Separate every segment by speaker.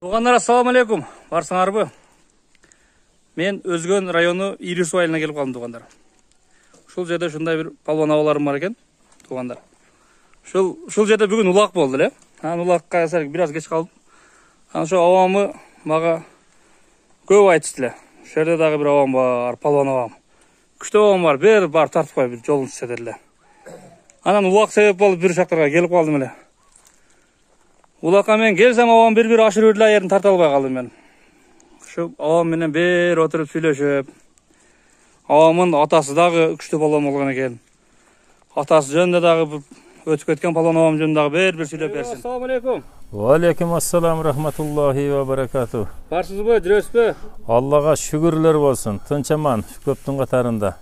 Speaker 1: Туғандар, ассаламу алейкум. Барсыңарбы? Мен Өзгөн району Ирису айылына келіп қалдым, туғандар. Шул жерде шундай бір палуан аваларым бар екен, туғандар. Шул жерде бүгін улақ болды, ле? Улаққа біраз кеш қалдым. Шо авамы маға көп айтыстылы. Şu жерде дағы бір авам бар, палуан авам. Күшті авам бар, бір бар тартып қой, бір жолын түстедерлі. Анан улақ себеп болып бір шақтарға келіп қалдым әле. Улаққа мен келсем авам бір ашыр өрлі айерін тарта албай қалдым мен. Şu авам менен бер отырып сүйлөшүп. Авамын атасы дағы күшті палуан болған екен. Атасы жөнінде дағы өтіп кеткен палуан авам жөнінде дағы бір сүйлөп берсин. Ассаламу алейкум.
Speaker 2: Алейкум ассалам рахматуллахи ва баракату.
Speaker 1: Барсыз бі, жүресіз бі?
Speaker 2: Аллаға шүгірлер болсын. Тынчаман көптің қатарында.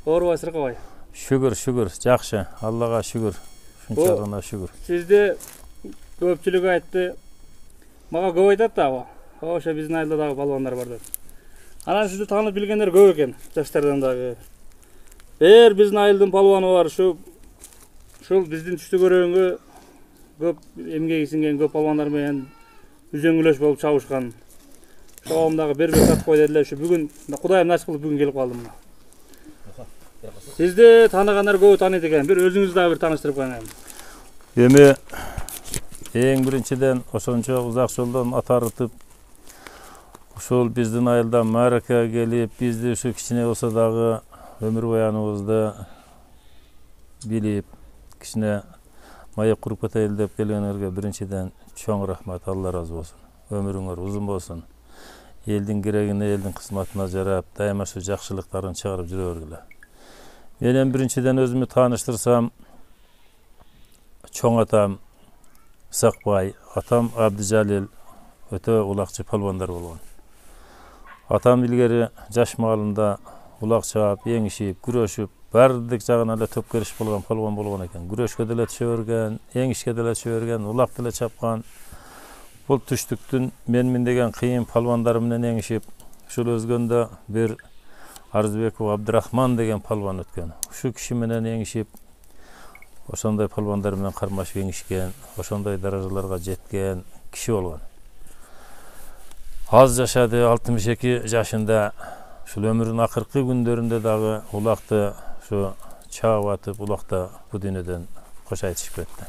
Speaker 1: Орбай, сырқабай.
Speaker 2: Шүгір, жақшы. Аллаға шүгір. Шунчалығына шүгір.
Speaker 1: Сізде көпчілік айтты. Маға көп айтады да. Оша біздің айылдағы палуандар барды. Анан сізді танып білгендер көп екен. Жаштардан дағы. Біздің айылдың палуаны бар. Шул біздің түшті көреңгі көп емгеге сіңген көп палуандармен үзеңгілеш болып чабышқан. Шоғымдағы бір сатып қой деділер. Бүгін Құдайым насip қылып бүгін келіп қалдым. Сізді танығандар көп таниды екен. Bir өзіңізді дағы бір таныстырып қойын.
Speaker 2: Еме ең біріншіден осынша ұзақ жолдан атарытып, ошол біздің айылдан Маракаға келіп, бізді şu кішіне болса дағы өмір баянымызды біліп, кішіне майы құрып кетейін деп келгендерге біріншіден чоң рахмат, Алла разы болсын. Өміріңер ұзын болсын. Елдің керегіне, елдің қызметіне жарап, дайыма şu жақшылықтарын шығарып жүре бергіле. Менен біріншіден өзімі таныштырсам, чоң атам Сақбай, атам Абдыжалил өте улақчы палуандар болған. Атам ilgari жаш малында улақ чаап, еңішіп, күрөшіп, бардық жағын әлі төпкеріш болған палуан болған екен. Күрөшке деле түше берген, еңішке деле түше берген, улақ деле чапқан. Бұл түштіктің мен деген қиын палуандарымнен еңішіп, шул Өзгөндө бір Арзбеков Абдырахман деген палуан өткен. Şu кіші менен еңішіп, ошондай палуандармен кармашып еңішкен, ошондай даражаларга жеткен киши болгон. Аз жашады, 62 жашында. Шул өмүрүнүн акыркы күндөрүндө дагы улакты şu чаап атып, улакта бу дүйнөдөн кош айтышып кетти.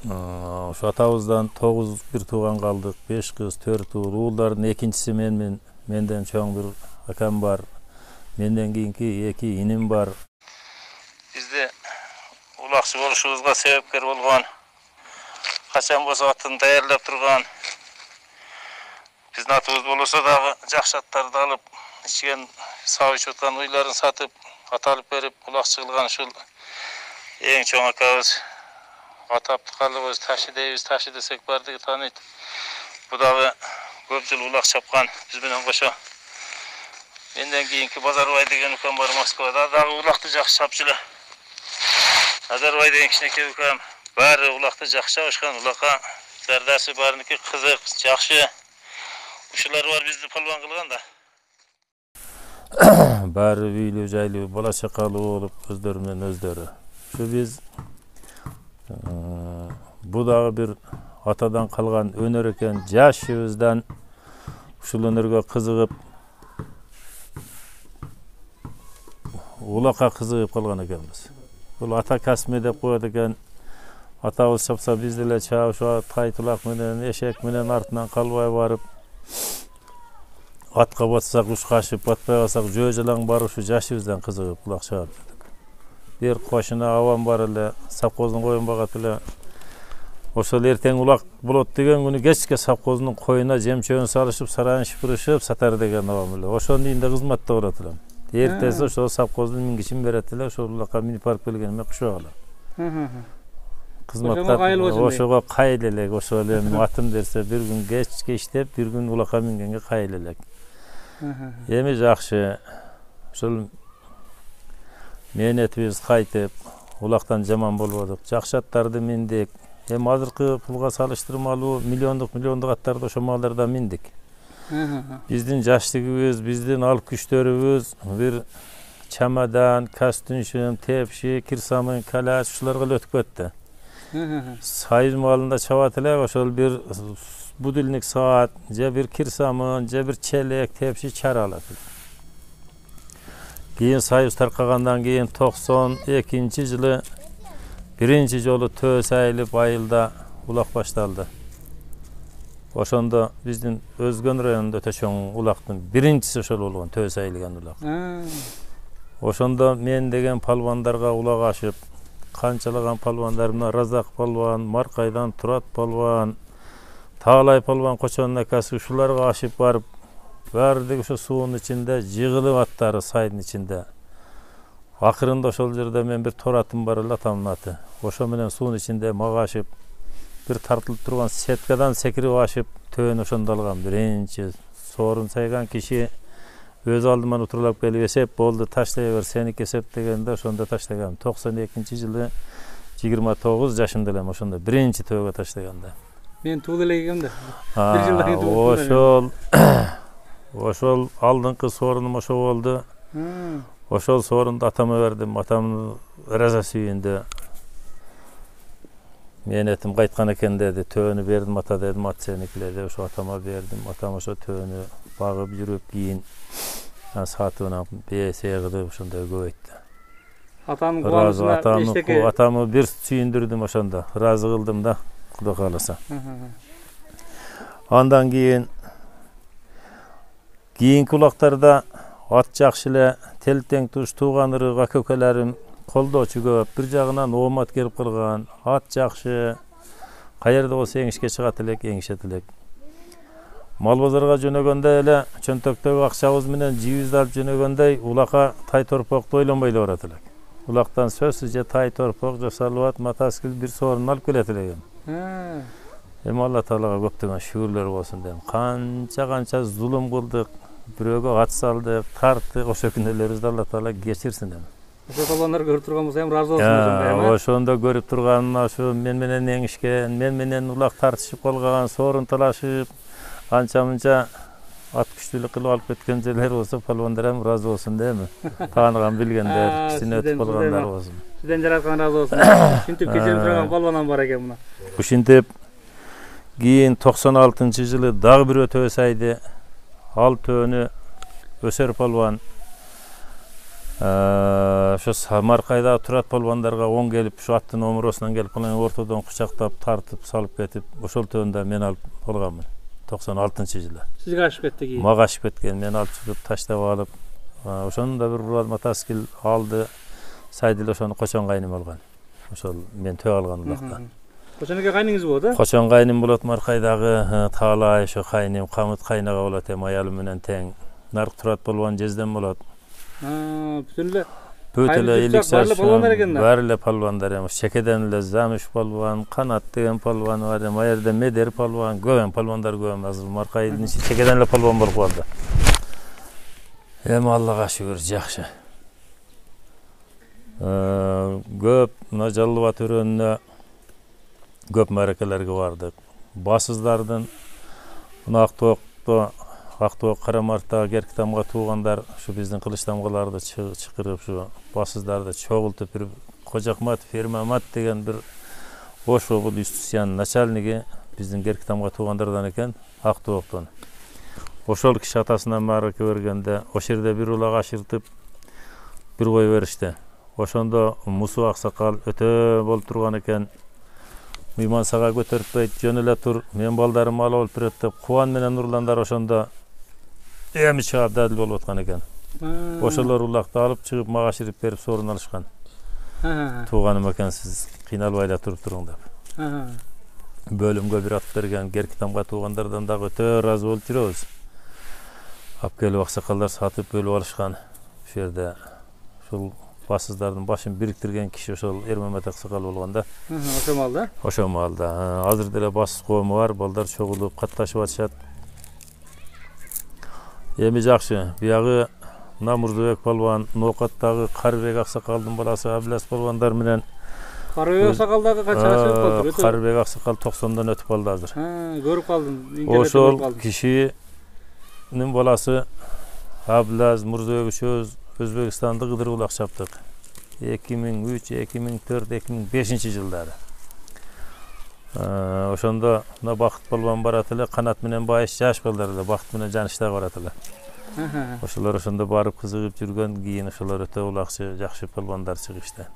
Speaker 2: Şu атабыздан 9 бир тууган калдык, 5 кыз, 4 уул. Уулдардын экинчиси менмен, менден чоң бир акам бар. Менден кийинки 2 иним бар. Бизде улакчы болушубузга себепкер болгон, качан болсо атын даярдап турган, биздин атыбыз болсо дагы жакшы аттарды алып, ичкен сабы ичип аткан уйларын сатып, ат алып берип, улакчы кылган ушул эң чоң акабыз. Атап калыбыз Ташы дейбиз, Ташы десек бардыгы тааныйт. Бу дагы көп жыл улак чапкан, биз менен кошо. Менден кийинки Базарбай деген укам бар Москвада, дагы улакты жакшы чапчу эле. Назарбай деген кичинекей укам, баары улакты жакшы чабышкан, улакка жардасы баарыныкы кызык, жакшы. Ушулар бар бизди палуан кылган да. Баары үйлүү, жайлуу, бала чакалуу болуп, өздөрү менен өздөрү. Şu биз бу дагы бир атадан калган өнөр экен, жашыбыздан ушул өнөргө кызыгып, улакка кызыгып калган экенбиз. Бул ата касмы деп коет экен. Атабыз чапса биз деле чаап, ошо тайтулак менен, эшек менен артынан калбай барып, атка батсак ушкашып, батпай калсак жөө жалаң барып, ушу жашыбыздан кызыгып улак чаап жүрдүк. Бир кошуна авам бар эле, совхоздун коюн багат эле. Ошол эртең улак болот деген күнү кечке совхоздун коюна жем-чөбүн салышып, сарайын шыпырышып сатар деген авам эле. Ошонун үйүндө кызматта барат элем. Эртеси ошол совхоздун мингишин берет эле, ошол улакка минип барып келгениме кушуп алам. Кызматта ошого кайыл элек, ошол эле атым дерсе бир күн кечке иштеп, бир күн улакка мингенге кайыл элек. Эми жакшы. Ошол мээнетибиз кайтып, улактан жаман болбодук. Жакшы аттарды миндик. Эми азыркы пулга салыштырмалуу миллиондук аттарды ошол маалдарда миндик. Биздин жаштыгыбыз, биздин алып күчтөрүбүз бир чамадан, кастүншүн, тепши, кирсамын, калаш ушуларга өтүп кетти. Sayız malında çabat ele oşol bir budilnik saat, je bir kirsamın, je bir çelek, tepsi çar alatı. Keyin sayız tarqagandan keyin 92-жылы birinci jolu töz ayılıp ayılda ulak baştaldı. Oşonda bizdin Özgön rayonunda öte çoğun ulaqtın birincisi oşol bolgan töz ayılgan ulaq. Oşonda men degen palvandarga ulaq aşıp, kançalagan palvandarımna Razak palvan, Markaydan Turat palvan, Tağlay palvan koçonun akası şularga aşıp barıp, bardigi şu suun içinde jığılıp atları saydın içinde. Akırında oşol jerde men bir toratım bar atamın atı. Oşo menen suun içinde maga aşıp, bir tartılıp turgan setkadan sekirip aşıp töön oşonda algan birinci sorun saygan kişi öz aldıman oturulap gelip esep boldu taşlayaver senik esep degende oşonda taşlagan 92-жылы 29 yaşında elem oşonda birinci tööge taşlaganda.
Speaker 3: Men tuğul elegimde.
Speaker 2: Oşol aldınqı sorunum oşo boldu. Oşol sorundu atama verdim. Atamın raza süyünde. Men etim qaytkan eken dedi. Töönü berdim ata dedim. At senikile de oşo atama berdim. Atam oşo töönü bagıp yürüp giyin. Saatına BS'ye gıdı oşonda göbeytti.
Speaker 3: Atanın kuvanısına eşteki...
Speaker 2: Atamı bir süyündürdüm oşonda. Razı kıldım da Kuda kalasa. Ondan keyin kulaklarda at jakşyle telteң tuş tuğanırı kökelerim koldoçu köp bir jagынан omat kelip kılgan at jakşı kayerде bolsa eňişke çygat elek eňişetilek. Mal bazarga jönögöndө ele çöntöktөгү akçabız menen jibizди alıp jönögöndöй ulaka tay torpoktu oylanbay baratılak. Ulaktan sözsüzce tay torpok jasalып mataskil bir sorun alıp keletilegem. Hem Allah Teala'ga köptөгөн şükürler bolsun dem. Kança zulüm kıldık, biröge at saldık, tarttık, oşo günleribizde Allah Teala geçirsin dem.
Speaker 3: Oşo balonlar görüp turgan bolsa hem razı olsun dem.
Speaker 2: Oşonda görüp turganına şu men menen eňişken, men menen ulak tartışıp kalgan, sorun talaşıp, ança-munça at güçlülük kılıp alıp ketken jeler bolsa palvandar hem razı olsun demi? Tanıgan bilgenler, kişine ötüp kalganlar olsun.
Speaker 3: Sizden jaratkan razı olsun. Şintip keçirip turgan palvanam bar eken buna.
Speaker 2: Bu şintip keyin 96-жылы dagı bir ötö saydı. Al töönü Öser palvan şu Samarkayda Turat palvandarga oň gelip şu attın omurosунан gelip kılan ortadan kuçaktap tartıp salıp ketip oşol töönde men alıp bolganmyn 96-жылы.
Speaker 3: Sizge aşıp ketdi keyin.
Speaker 2: Maga aşıp ketken men alıp çıkıp taşlap alıp oşonu da bir rural mataskil aldı. Saydyl oşonu koçon gaynım algan. Oşol men tö algan ulakta.
Speaker 3: Koçoneke kaynınız boldu?
Speaker 2: Koçon gaynım bolat Markaydağı Tağlay şu kaynım Kamıt kaynaga bolat hem ayalım menen teң. Nark Turat palvan jezden bolat.
Speaker 3: Bütünle
Speaker 2: Pötele iliksaşın barle palvandar hem. Şekedenle Zamış palvan, Kanat degen palvan var hem. Ayerde Meder palvan, göven palvandar göven azıl. Markay'ın içi şekedenle palvan bolup kaldı. Hem Allah'a şükür jakşı. Göp mına Jallıbat örönüne köp marakelerge bardyk. Basızlardan Aktoq Karamart'a Gerkitamga tuğandar şu bizdin Kılıçdamgalarda çıkırıp şu basızlarda çoğultup bir Kocakmat, Fermamat degen bir boş obul üstüsyan начальниги bizdin Gerkitamga tuğandardan eken Aktoq'tan. Oşol kişi atasından marake bergende oş yerde bir ulak aşırtıp bir koy berişti. Oşonda Musu aksakal öte bolup turgan eken Meyman sağa götürüp jönele tur, men baldarym ala olup biretip, Kuvan menen Nurlandar oşonda emi çıgap dadil bolup atkan eken. Oşolar ulakta alıp çıgıp maga şirip berip sorun alışkan. Tuğanım eken siz kıynalbayla turup turun dep. Bölümge bir atıp bergen Gerkitamga tuğandardan da öte razı bolup жүрөбүz. Ap kelip aksakallar satıp bölüp alışkan. Şu yerde şol basızlardan başını biriktirgen kişi oşol Ermemet aksakal bolganda.
Speaker 3: Oşo malda?
Speaker 2: Oşo malda. Hazır dele basız koğumu var, balдар çoğulup katlaşıp atışat. Emi jakşı, biyagı Namurdubek palvan, Noqatdagı Karibek aksakaldın balası Abilas palvandar menen.
Speaker 3: Karibek aksakaldagı kaç yaşa ötüp kaldı?
Speaker 2: Karibek aksakal 90'dan ötüp kaldı hazır.
Speaker 3: Görüp kaldın.
Speaker 2: Oşol kişinin balası Abilas Murdubek söz Özbekistan'da Gıdır ulak çaptık. 2003, 2004, 2005 жылдары. Ошондо мына Бакыт полбон барат эле, Канат менен Байыш жаш балдар эле, Бакыт менен Жаныштаг барат эле. Ошолор ошондо барып кызыгып жүргөн, кийин ошолор өтө улакчы, жакшы полбондар чыгышты.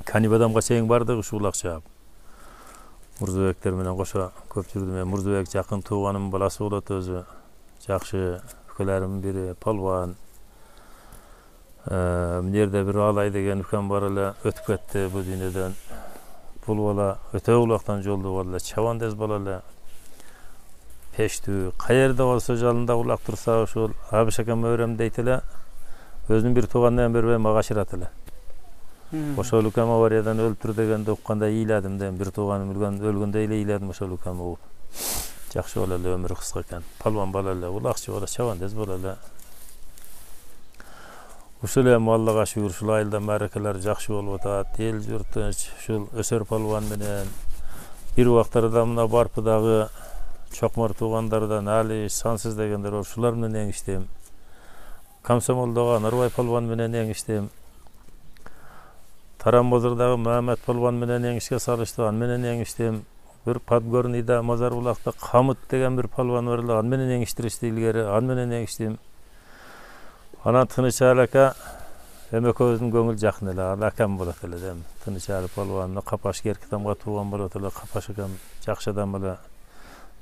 Speaker 2: Канибадамга чейин бардык, ушу улакчы. Мурзабектер менен кошо көп жүрдүм. Мурзабек жакын тууганымдын баласы болот өзү. Жакшы үкөлөрүмдүн бири полбон. Мына жерде бир Алай деген үкөм бар эле, өтүп кетти бул дүйнөдөн. Бул бала өтө улактан жолду бала, чабандез бала эле. Пештүү, каерде болсо жалында улак турса, ошол Абыш акам өрөм дейт эле. Өзүнүн бир тууганынан бербей мага ашырат эле. Ошол үкөм авариядан өлтүр дегенде укканда ыйладым да, бир тууганым өлгөндө эле ыйладым ошол үкөм угуп. Жакшы бала эле, өмүрү кыска экен. Полбон бала эле, улакчы бала, чабандез бала эле. Ушул эми Аллага шүгүр, ушул айылда мааракелер жакшы болуп атат. Эл журт тынч, ушул өсөр полбон менен бир убактарда мына Барпыдагы чокмор туугандардан Али, Сансыз дегендер ушулар менен эңиштим. Комсомолдогу Нурбай полбон менен эңиштим. Тарамбозордагы Мамет полбон менен эңишке салышты, аны менен эңиштим. Бир Подгорныйда Мазарбулакта Камыт деген бир полбон бар эле, аны менен эңиштиришти илгери, аны менен эңиштим. Анан Тынычалы ака эми экөөбүздүн көңүл жакын эле, ал акам болот эле дем. Тынычалы полбон, Капаш Керкитамга тууган болот эле, Капаш акам жакшы адам эле.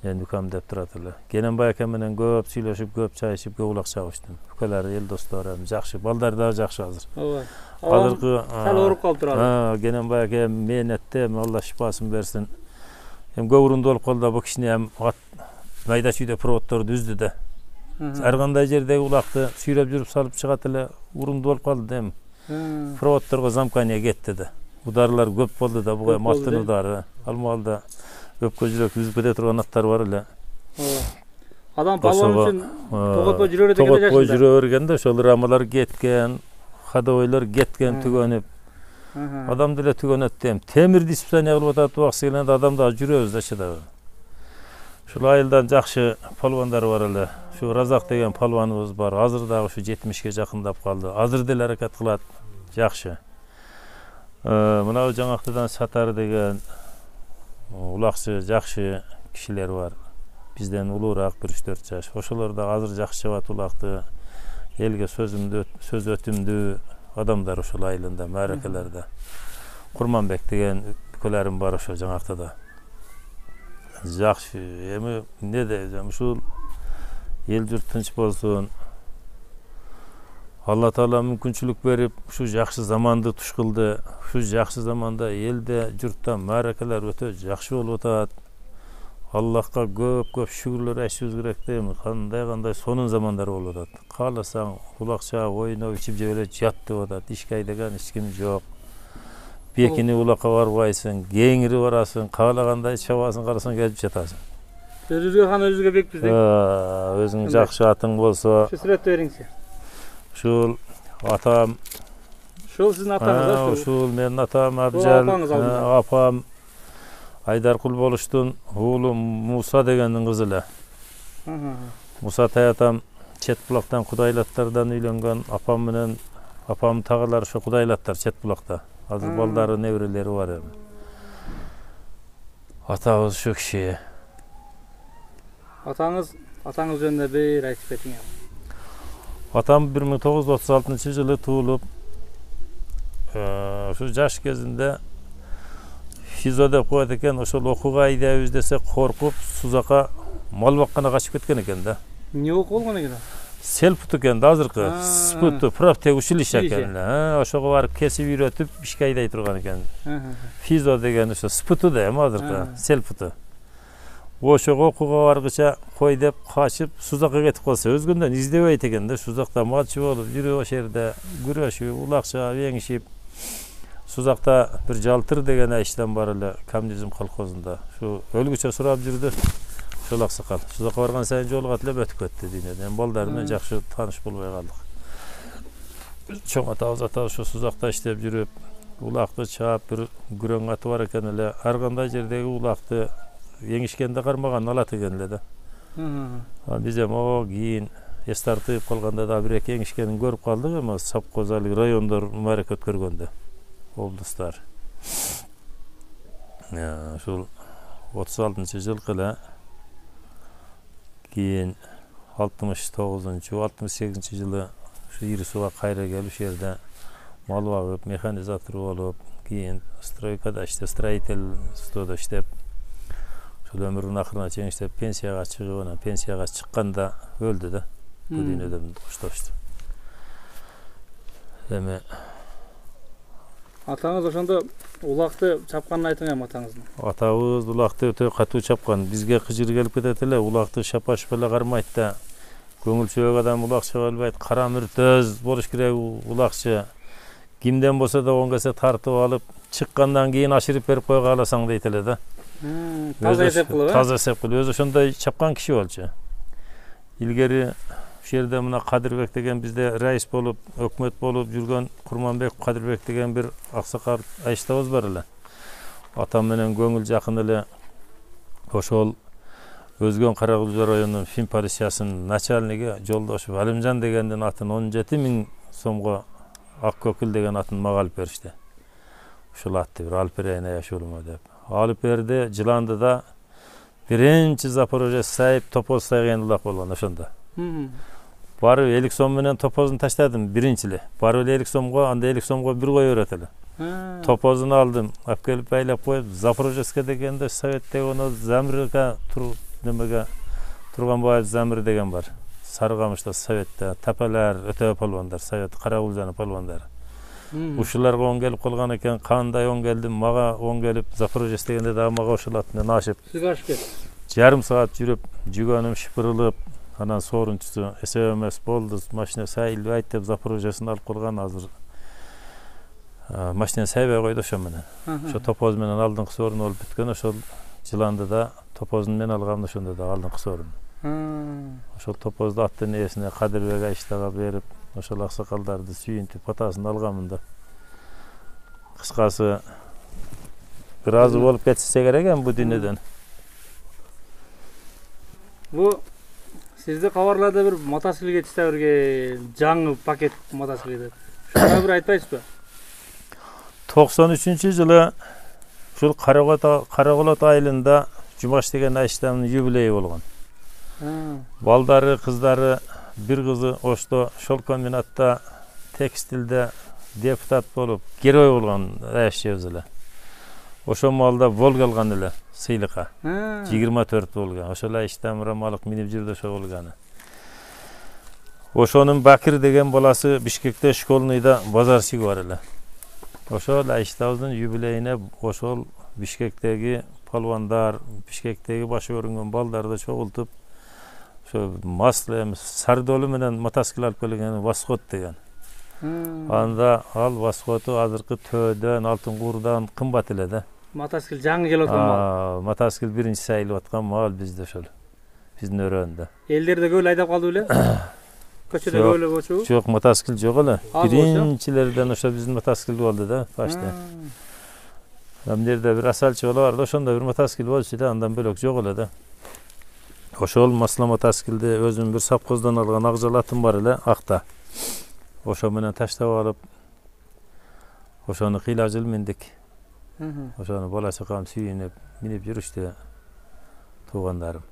Speaker 2: Эми үкөм деп турат эле. Кененбай акам менен көп сүйлөшүп, көп чай ичип, көп улак чабыштым. Үкөлөр, эл досторум жакшы, балдар да жакшы азыр.
Speaker 3: Ооба.
Speaker 2: Азыркы
Speaker 3: сал ооруп калып турат.
Speaker 2: Кененбай ака мээнетте, Алла шифасын берсин. Эми көп урунду болуп калды, бу кишини эми майда чүйдө проводторду үздү да. Ар кандай жердеги улакты сүйрөп жүрүп салып чыгат эле, урунду болуп калды да эми. Проводторго замкание кетти да. Ударлар көп болду да, буга малтын удары. Ал маалда өпкө жүрөк үзүп кете турган аттар бар эле.
Speaker 3: Адам полбон үчүн тоготпой жүрө берет экен да.
Speaker 2: Тоготпой жүрө бергенде ошол рамалар кеткен, ходовойлор кеткен, түгөнүп. Адам деле түгөнөт дем. Темир диспансер кылып атат, убаксы келгенде адам да жүрөбүз да чыдабы. Ушул айылдан жакшы полбондар бар эле. Ушу Разак деген полбонубуз бар. Азыр дагы ушу 70ке жакындап калды. Азыр деле аракет кылат. Жакшы. Мына жаңактадан Сатар деген улакчы, жакшы кишилер бар. Бизден улуураак 1-4 жаш. Ошолор да азыр жакшы чабат улакты. Элге сөз өтүмдүү адамдар ушул айылында, мааракелерде. Курманбек деген үкөлөрүм бар ошо жаңактада. Жакшы. Эми эмне дейм, ушул эл журт тынч болсун. Алла Таала мүмкүнчүлүк берип, ушу жакшы заманды туш кылды. Ушу жакшы заманда элде, журтта мааракелер өтө жакшы болуп атат. Аллахка көп шүгүрлөр айтышыбыз керек дейм. Кандай сонун замандар болуп атат. Кааласаң улакча ойноп ичип жеп эле жат деп атат. Ишке айдаган эч ким жок. Бекини улакка барбайсың, кеңири барасың, каалагандай чабасың, карасаң келип жатасың.
Speaker 3: Өзүбүзгө гана өзүбүзгө бекпиз дейм.
Speaker 2: Өзүң жакшы атың болсо.
Speaker 3: Ушу сүрөттү бериңизчи.
Speaker 2: Ушул атам.
Speaker 3: Ушул сиздин атаңыз,
Speaker 2: ушул менин атам Абжал, апам Айдаркул болуштун уулу Муса дегендин кызы эле. Муса таятам Четбулактан Кудайлаттардан үйлөнгөн, апам менен апам тагылар ошо Кудайлаттар Четбулакта. Азыр балдары, неберелери бар эми. Атабыз ушу киши. Атаңыз
Speaker 3: жөнүндө бир айтып кетиң.
Speaker 2: Атам 1936-жылы туулуп, ушу жаш кезинде ФИЗО деп коет экен, ошол окууга айдайбыз десе коркуп, Сузакка мал баккана качып кеткен экен да.
Speaker 3: Эмне окуу болгон экен?
Speaker 2: Селпут экен да, азыркы спут, профтех училище экен. Ошого барып кесип үйрөтүп, ишке айдай турган экен. ФИЗО деген ошо спуту да эми азыркы, селпуту. Ошого окууга баргыча кой деп качып, Сузакка кетип калса, өзгөндөн издебейт экен да. Сузакта матчы болуп, жүрүп ошол жерде күрөшүп, улакча эңишип. Сузакта бир Жалтыр деген айыштан бар эле, коммунизм колхозунда. Ушу өлгүчө сурап жүрдү. Ошол аксакал. Сузакка барган сайын жолугат эле өтүп кетти дүйнөдөн. Эми балдар менен жакшы тааныш болбой калдык. Чоң атабыз ушу Сузакта иштеп жүрүп, улакты чаап, бир күрөң аты бар экен эле. Ар кандай жердеги улакты эңишкенде кармаган алат экен эле да. Биз эми кийин эс тартып калганда да бир эки эңишкенин көрүп калдык, эми совхозалык райондор мааракет көргөндө. Облустар. Ушул 36-жылкы эле кийин 69-68 жылы ушу Ирисуга кайра келип ушул жерде мал багып, механизатор болуп, кийин стройкада иштеп, строительстводо иштеп, ошол өмүрүнүн акырына чейин иштеп, пенсияга чыгып, анан пенсияга чыкканда өлдү да. Бу дүйнөдөн коштошту. Эми
Speaker 3: Атаңыз ошондо улакты чапканын айтың эми атаңыздын.
Speaker 2: Атабыз улакты өтө катуу чапкан. Бизге кыжыр келип кетет эле, улакты шапашып эле кармайт да. Көңүлчөөк адам улакчы болбойт, кара мүртөз болуш керек улакчы. Кимден болсо да он келсе тартып алып, чыккандан кийин ашырып берип кой кааласаң дейт эле да.
Speaker 3: Таза эсеп кылып,
Speaker 2: Таза эсеп кылып, өзү ошондой чапкан киши болчу. Илгери ушул жерде мына Кадырбек деген бизде раис болуп, өкмөт болуп жүргөн Курманбек Кадырбек деген бир аксакал айыштабыз бар эле. Атам менен көңүл жакын эле. Ошол Өзгөн Каракулжа районунун Фин полициясынын начальниги Жолдошев Алимжан дегендин атын 17 000 сомго Ак көкүл деген атын мага алып беришти. Ушул атты бир алып берейин аяшуулума деп. Алып берди, Жыландыда биринчи Запорожье сайып топоз сайган улак болгон ошондо. Барып 50 сом менен топозун таштадым биринчи. Барып 50 сомго, анда 50 сомго бир кой өрөт эле. Топозун алдым, алып келип байлап коюп, Запорожецке дегенде советтеги оно Замирга немеге Турганбаев Замир деген бар. Сарыгамышта советте тапалар, өтө полвондар, совет Каракулжанын полвондары. Ушуларга он келип калган экен, кандай он келдим, мага он келип Запорожец дегенде да мага ошол атын ашып.
Speaker 3: Сизге ашып кетти.
Speaker 2: Жарым саат жүрүп, жүгөнүм шыпырылып, анан соорунчусу эсеп эмес болду, машина сайылбайт деп Запорожецин алып калган азыр. Машина сайбай койду ошо менен. Ошо топоз менен алдыңкы соорун болуп бүткөн, ошол Жыландыда топозун мен алгам ошондо да алдыңкы соорун. Ошол топозду аттын ээсине Кадырбек Айштага берип, ошол аксакалдарды сүйүнтүп фотосын алганмын да. Кыскасы ыраазы болуп кетсе керек эми бу дүйнөдөн.
Speaker 3: Бу сизди кабарларда бир мотоциклге чыта берген жаңы пакет мотоцикл деп. Шуну бир айтпайсызбы?
Speaker 2: 93-жылы ушул Караколот айылында Жумаш деген Айштамдын юбилейи болгон. Балдары, кыздары, бир кызы Ошто шол комбинатта текстилде депутат болуп, герой болгон Айшебиз эле. Ошол маалда Волга алган эле сыйлыкка. 24 Волга. Ошол Айштам рамалык минип жүрдү ошол Волганы. Ошонун Бакир деген баласы Бишкекте школныйда базарчы бар эле. Ошол Айштабыздын юбилейине ошол Бишкектеги палвандар, Бишкектеги башы өрүнгөн балдарды чогултуп, ошо масло эмес сардолу менен мотоцикл алып келген Восход деген. Анда ал Восходу азыркы Төөдөн, Алтын Куурдан кымбат эле да.
Speaker 3: Мотоцикл жаңы келип аткан мал.
Speaker 2: Мотоцикл биринчи сайылып аткан мал бизде ошол. Биздин өрөөндө.
Speaker 3: Элдерде көп айдап калды беле? Көчөдө көп эле көчү?
Speaker 2: Жок, мотоцикл жок эле. Биринчилерден ошо биздин мотоцикл болду да, башта. Мындерде бир асалчы бала бар да, ошондо бир мотоцикл болчу да, андан бөлөк жок эле да. Ошол масло мотоциклди өзүм бир совхоздон алган акжалатым бар эле, акта. Ошо менен таштап алып, ошону кыйла жыл миндик. Ошону бала чакам сүйүнүп, минип жүрүштү туугандарым.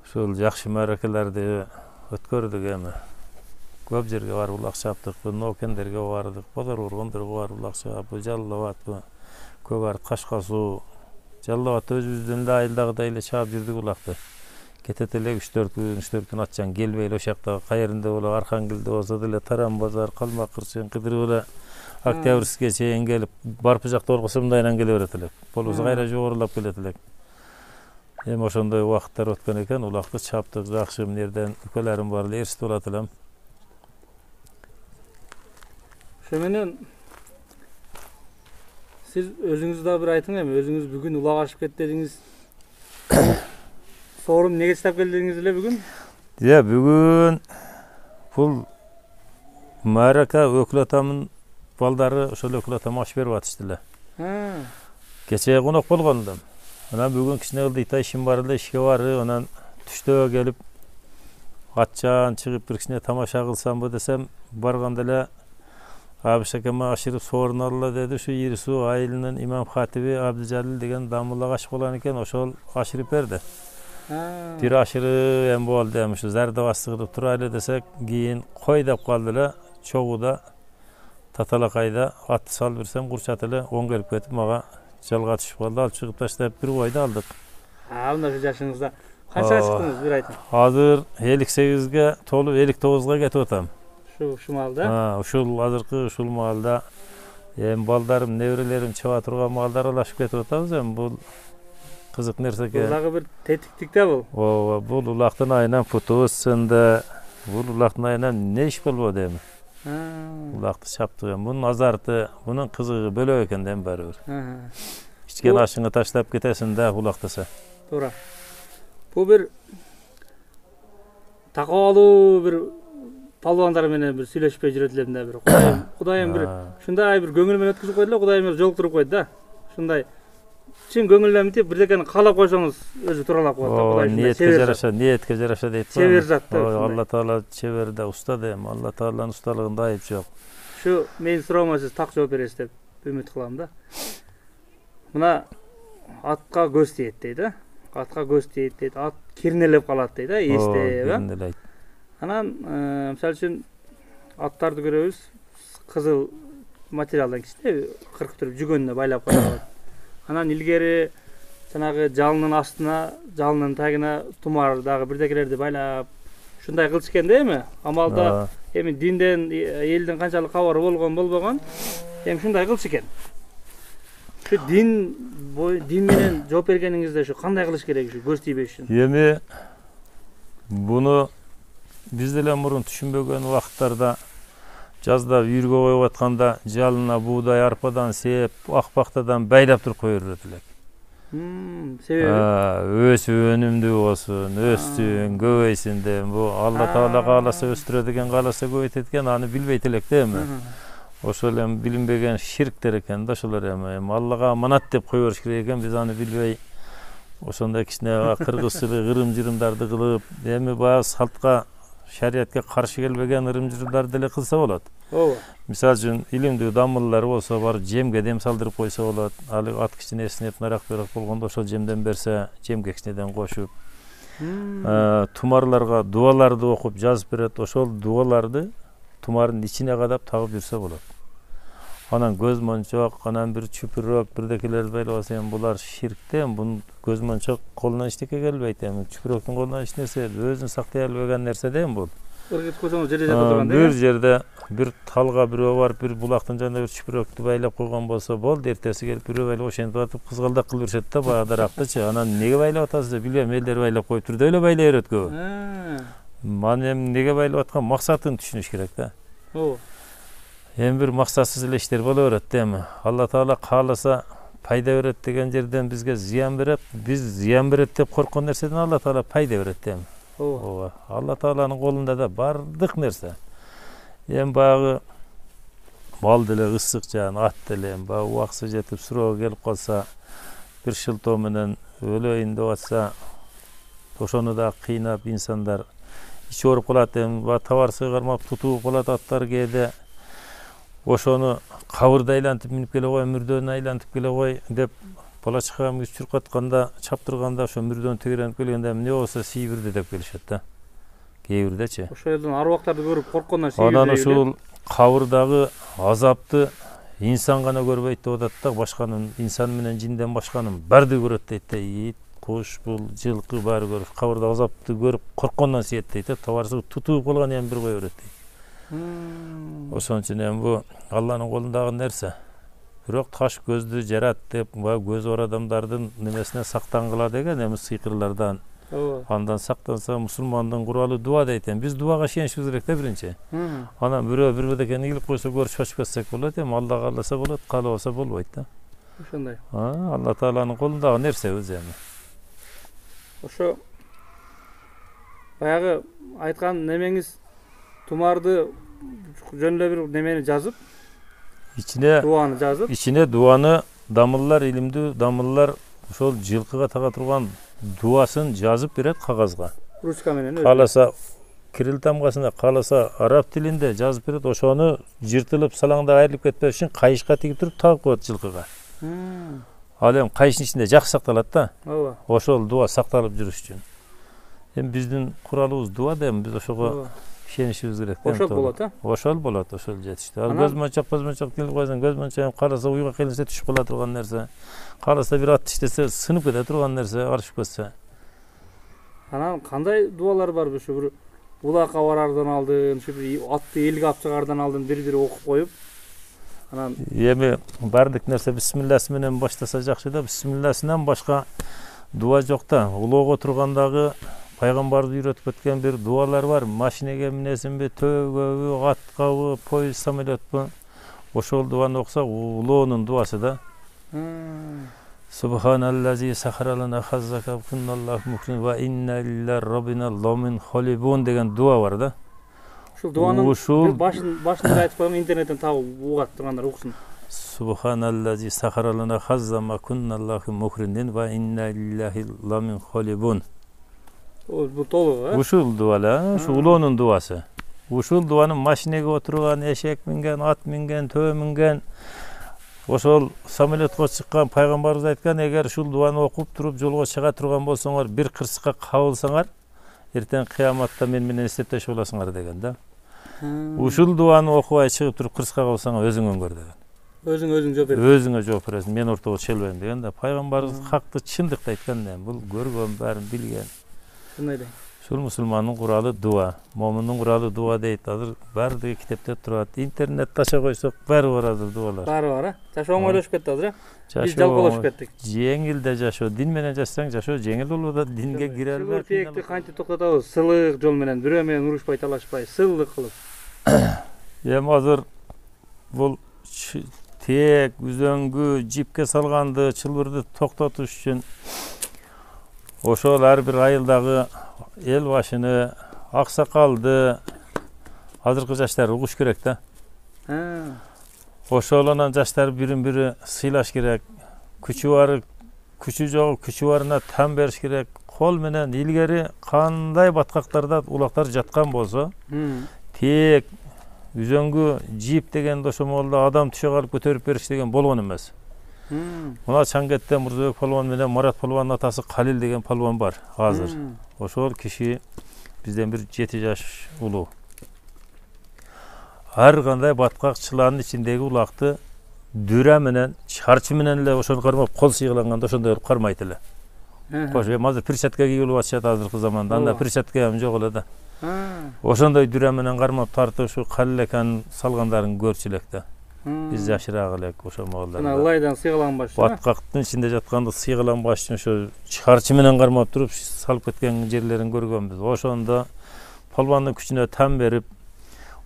Speaker 2: Ошол жакшы мааракелерди өткөрдүк эми. Көп жерге барып улак чаптык, Ноокендерге бардык, Бозор Оргондорго барып улак чаап, Жалал Абад, Көк Арт, Кашка суу. Жалал Абадта өзүбүздүн эле айылдагыдай эле чаап жүрдүк улакты. Кетет эле 3-4 күн атчан келбей эле ошакта кайеринде боло, Архангелде болсо деле Таран базар, Калмак кырчын кыдырып эле Октябрьскке чейин келип, барпы жакта болсо мындайынан келе берет элек. Болбосо кайра жогорулап келет элек. Эми ошондой убакыттар өткөн экен, улакты чаптык, жакшы мынерден үкөлөрүм бар эле, эрсит болот элем.
Speaker 3: Ошо менен сиз өзүңүз да бир айтың эми, өзүңүз бүгүн улак ашып кетти дедиңиз. Соорун неге чыдап келдиңиз эле бүгүн?
Speaker 2: Бүгүн бул маарака өкүл атамдын балдары ошол өкүл атам аш берип атышты эле. Кечээ конок болгондум. Анан бүгүн кичине ылдыйта ишим бар эле, ишке барып, анан түштө келип атчан чыгып бир кичине тамаша кылсамбы десем, барганда эле Абыш акама ашырып сорун алла dedi, şu Irisu айылынын имам хатиби Абдыжалил деген дамыллага ашык болгон экен, ошол ашырып берди. Bir aşırı em boldu em şu zarda bastırıp turaylı desek giyin koy dep kaldı la çoğuda tatalakayda at sal birsem kurçatılı 10 gelip ketip maga jalga düşüp kaldı al çıkıp taşlayıp bir koyda aldık.
Speaker 3: Mına şu yaşınızda kança çıktınız bir aytın?
Speaker 2: Hazır 58'ge tolu 59'ga ketip otam.
Speaker 3: Şu malda?
Speaker 2: Ha, uşul hazırkı uşul malda em baldarım nevrelerim çığa turgan mallar alaşıp ketip otamız em bu kızık nerse ki.
Speaker 3: Buldagı bir tetiklikte bu.
Speaker 2: Bu ulaqdan aynan putuğuz sında, bu ulaqdan aynan ne iş bolbo deymi? Ulaqdı çaptıgan, bunun azartı, bunun kızığı bölö eken deymi bari bir. İçken aşını taşlap ketesin de ulaqtısa.
Speaker 3: Doğru. Bu bir takalı bir palvanlar menen bir süйлөшпөй жүрөтүлөрүндө bir. Kudayım bir, şunday bir göңül menен ötküzüp koydular, Kudayım bir jolukturup koydu da. Şunday. Çin göңүлдөнүп birдекени каалап койсоңуз өзү тууралап коет да. Кудай
Speaker 2: Ниетке жараша дейт.
Speaker 3: Чебер зат да.
Speaker 2: Алла Таала чеберде уста дейм. Алла Тааланын усталыгында айып жок.
Speaker 3: Şu menин суроома сиз так жооп бересиз деп үмүт кылам да. Мына атка көз тиет дейт. Атка көз тиет дейт. At кирнелеп калат дейт, эсте. Анан мисалы үчүн аттарды көрөбүз, кызыл материалдан кичине кыркып туруп жүгөнүнө байлап коёбуз. Анан илгери жанагы жалынын астына, жалынын тагына тумар дагы бирдекелерди байлап ушундай кылчу экен да эми. Амалда эми динден элдин канчалык кабары болгон болбогон, эми ушундай кылчу экен. Şu din menен жооп бергениңизде şu кандай кылыш керек şu көз тийбеш үчүн?
Speaker 2: Эми буну биз деле мурун түшүнбөгөн убакыттарда жазда үйүргө коюп атканда жалына буудай арпадан сеп, акпактадан байлап туруп кое берет элек.
Speaker 3: Себеби?
Speaker 2: Өсүп өнүмдүү болсун, өссүн, көбөйсүн деп, бу Алла Таала кааласа өстүрөт экен, кааласа көбөйтөт экен, аны билбейт элек да эми. Ошол эми билинбеген ширктер экен да ошолор эми. Аллага аманат деп кое бериш керек экен, биз аны билбей ошондой кичине кыргызчылык, ырым-жырымдарды кылып, эми баягы салтка шариятка каршы келбеген ырым-жырымдарды деле кылса болот.
Speaker 3: Ооба.
Speaker 2: Мисалы үчүн илимдүү дамыллар болсо, бар жемге дем салдырып койсо болот. Ал ат кичине эсинеп нарак берип болгондо ошол жемден берсе, жемге кичинеден кошуп. Тумарларга дуаларды окуп жазып берет. Ошол дуаларды тумардын ичине кадап тагып жүрсө болот. Анан көз мончок, анан бир чүпүрөк, бирдекелерди байлап алсам, булар ширкте, бун көз мончок колунан эчтеке келбейт эми. Чүпүрөктүн колунан эч нерсе, өзүн сактай албаган нерсе да эми бул.
Speaker 3: Ыргытып койсоңуз жерде жатып турган да.
Speaker 2: Бир жерде бир талга бирөө бар, бир булактын жанында бир чүпүрөктү байлап койгон болсо, болду, эртеси келип бирөө байлап ошентип атып кызгалдак кылып беришет да багадарактычы. Анан эмнеге байлап атасыз деп билбейм, элдер байлап коюп туруп эле байлай берет көбү. Мана эмнеге байлап аткан максатын түшүнүш керек да.
Speaker 3: Ооба.
Speaker 2: Эми бир максатсыз эле иштер боло берет да эми. Алла Таала кааласа пайда берет деген жерден бизге зыян берет. Биз зыян берет деп корккон нерседен Алла Таала пайда берет да эми. Ооба. Алла Тааланын колунда да бардык нерсе. Эми баягы мал деле ысык жан, ат деле баягы убаксы жетип суроого келип калса, бир шылтоо менен өлөйүн деп атса, ошону да кыйнап инсандар ичи ооруп калат эми, табарсы кармап тутууп калат аттар кээде. Ошону кабырды айлантып минип келе кой, мүрдөнү айлантып келе кой деп бала чакам чуркатканда, чаптырганда ошо мүрдөнү тегеренип келгенде эмне болсо сийбирди деп келишет да. Кээ бирдечи.
Speaker 3: Ошол жерден аруактарды көрүп корккондон сийбирди.
Speaker 2: Анан ушул кабырдагы азапты инсан гана көрбөйт деп атат да, башканын инсан менен жинден башканын барды көрөт дейт да. Ит, куш, бул жылкы баары көрүп, кабырда азапты көрүп корккондон сиет дейт да. Табарсы тутууп калган эми бир кое берет дейт. Ошон үчүн эми бу Алланын колундагы нерсе. Бирок таш көздү жарат деп, көз ор адамдардын немесине сактангыла деген эми сыйкырлардан. Андан сактанса мусулмандын куралы дуа дейт. Биз дуага ишенишибиз керек да биринчи. Анан бирөө бирдекени илип койсо көрүп чачпасак болот, эми Алла кааласа болот, каалабаса болбойт да.
Speaker 3: Ошондой.
Speaker 2: Алла Тааланын колундагы нерсе өзү эми.
Speaker 3: Ошо баягы айткан немеңиз тумарды жөн эле бир немени жазып, дуаны жазып,
Speaker 2: ичине дуаны дамыллар, илимдүү дамыллар ошол жылкыга тага турган дуасын жазып берет кагазга.
Speaker 3: Ручка менен.
Speaker 2: Кааласа кирилл тамгасында кааласа араб тилинде жазып берет, ошону жыртылып салаңда айрылып кетпеш үчүн кайышка тигип туруп тагып коет жылкыга. Ал эми кайыштын ичинде жакшы сакталат да.
Speaker 3: Ооба.
Speaker 2: Ошол дуа сакталып жүрүш үчүн. Эми биздин куралыбыз дуа да, эми биз ошого ишенишибиз керек.
Speaker 3: Ошол болот, а?
Speaker 2: Ошол болот, ошол жетиштүү. Ал көз мончок тилип койсоң, көз мончок кааласа уйга келсе түшүп кала турган нерсе, кааласа бир ат иштесе сынып кете турган нерсе, арышып кетсе.
Speaker 3: Анан кандай дуалар бар ушу бир улакка барардан алдын, ушу бир атты элге алып чыгардан алдын бир окуп коюп, анан
Speaker 2: эми бардык нерсе бисмилласы менен баштаса жакшы да, бисмилласынан башка дуа жок да. Улоого тургандагы пайгамбарды үйрөтүп кеткен бир дуалар бар. Машинеге минесинби, төөгөбү, аткабы, поезд, самолетпу. Ошол дуаны окусак, улоонун дуасы да. Субханаллази сахаралана хаззака кунналлаху мухрин ва инна лилля раббина ламин холибун деген дуа бар да.
Speaker 3: Ушул дуанын башында айтып коем, интернеттен табып угат тургандар уксун.
Speaker 2: Субханаллази сахаралана хаззама кунналлаху мухрин ва инна лиллахи ламин холибун.
Speaker 3: Бул толугу, э?
Speaker 2: Ушул дуала, ушу улоонун дуасы. Ушул дуанын машинеге отурган, эшек минген, ат минген, төө минген, ошол самолетко чыккан пайгамбарыбыз айткан, эгер ушул дуаны окуп туруп жолго чыга турган болсоңор, бир кырсыкка кабылсаңар, эртең кыяматта мен менен эсептешип болосуңар деген да. Ушул дуаны окубай чыгып туруп кырсыкка кабылсаң өзүң өңгөр деген.
Speaker 3: Өзүң жооп бересиң.
Speaker 2: Өзүңө жооп бересиң. Мен ортого челбейм деген да. Пайгамбарыбыз хакты чындыкты айткан да. Бул көргөн, баарын билген.
Speaker 3: Шундай.
Speaker 2: Ушул мусулмандын куралы дуа, момундун куралы дуа дейт. Азыр баардыгы китепте турат. Интернетте аша койсок баары бар азыр дуалар.
Speaker 3: Баары бар, а? Жашоо оңойлошуп кетти азыр, а? Биз жалкоолошуп кеттик.
Speaker 2: Жеңил да жашоо, дин менен жашасаң жашоо жеңил болот да, динге кире албай.
Speaker 3: Тиекти кантип токтотобуз? Сылык жол менен, бирөө менен урушпай, талашпай, сылык кылып.
Speaker 2: Эми азыр бул тиек, үзөңгү, жипке салганды, чылбырды токтотуш үчүн ошол ар бир айылдагы эл башыны, аксакалды азыркы жаштар угуш керек да. Ошолонан жаштар бирин бири сыйлаш керек. Күчү бары, күчү жогу күчү барына тан бериш керек. Кол менен илгери кандай баткактарда улактар жаткан болсо, тиек, үзөңгү, жип деген ошомолда адам түшө калып көтөрүп бериш деген болгон эмес. Мына Чаңгетте Мурзабек палван менен Марат палвандын атасы Калил деген палван бар азыр. Ошол киши бизден бир 7 жаш улуу. Ар кандай баткакчылардын ичиндеги улакты дүрө менен, чарчы менен эле ошону кармап, кол сыйгыланганда ошондой кармайт эле. Кош, азыр перчатка кийип атышат азыркы заманда. Анда перчатка эми жок эле да. Ошондой дүрө менен кармап тартып ушу Калил эканын салгандарын көрчү элек да. Биз жашыраак элек ошол маалда.
Speaker 3: Жана ылайдан сыйгыланбаш үчүн.
Speaker 2: Баткактын ичинде жатканды сыйгыланбаш үчүн ошо чарчы менен кармап туруп салып кеткен жерлерин көргөнбүз. Ошондо палвандын күчүнө тан берип,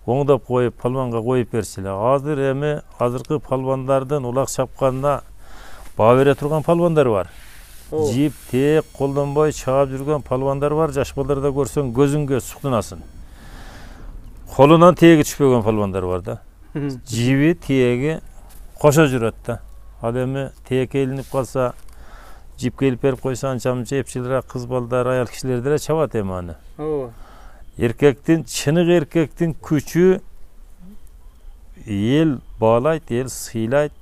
Speaker 2: оңдоп коюп, палванга коюп берчү эле. Азыр эми азыркы палвандардын улак чапканда баа бере турган палвандар бар. Жип, тек колдонбой чаап жүргөн палвандар бар. Жаш балдарда көрсөң көзүңгө суктунасын. Колунан теги түшпөгөн палвандар бар да. Жиби, тиеги кошо жүрөт да. Ал эми тиекке илинип калса, жипке илип берип койсо анча эпчилирээк кыз балдар, аял кишилер деле чабат эми аны.
Speaker 3: Ооба.
Speaker 2: Эркектин, чыныгы эркектин күчү эл баалайт, эл сыйлайт.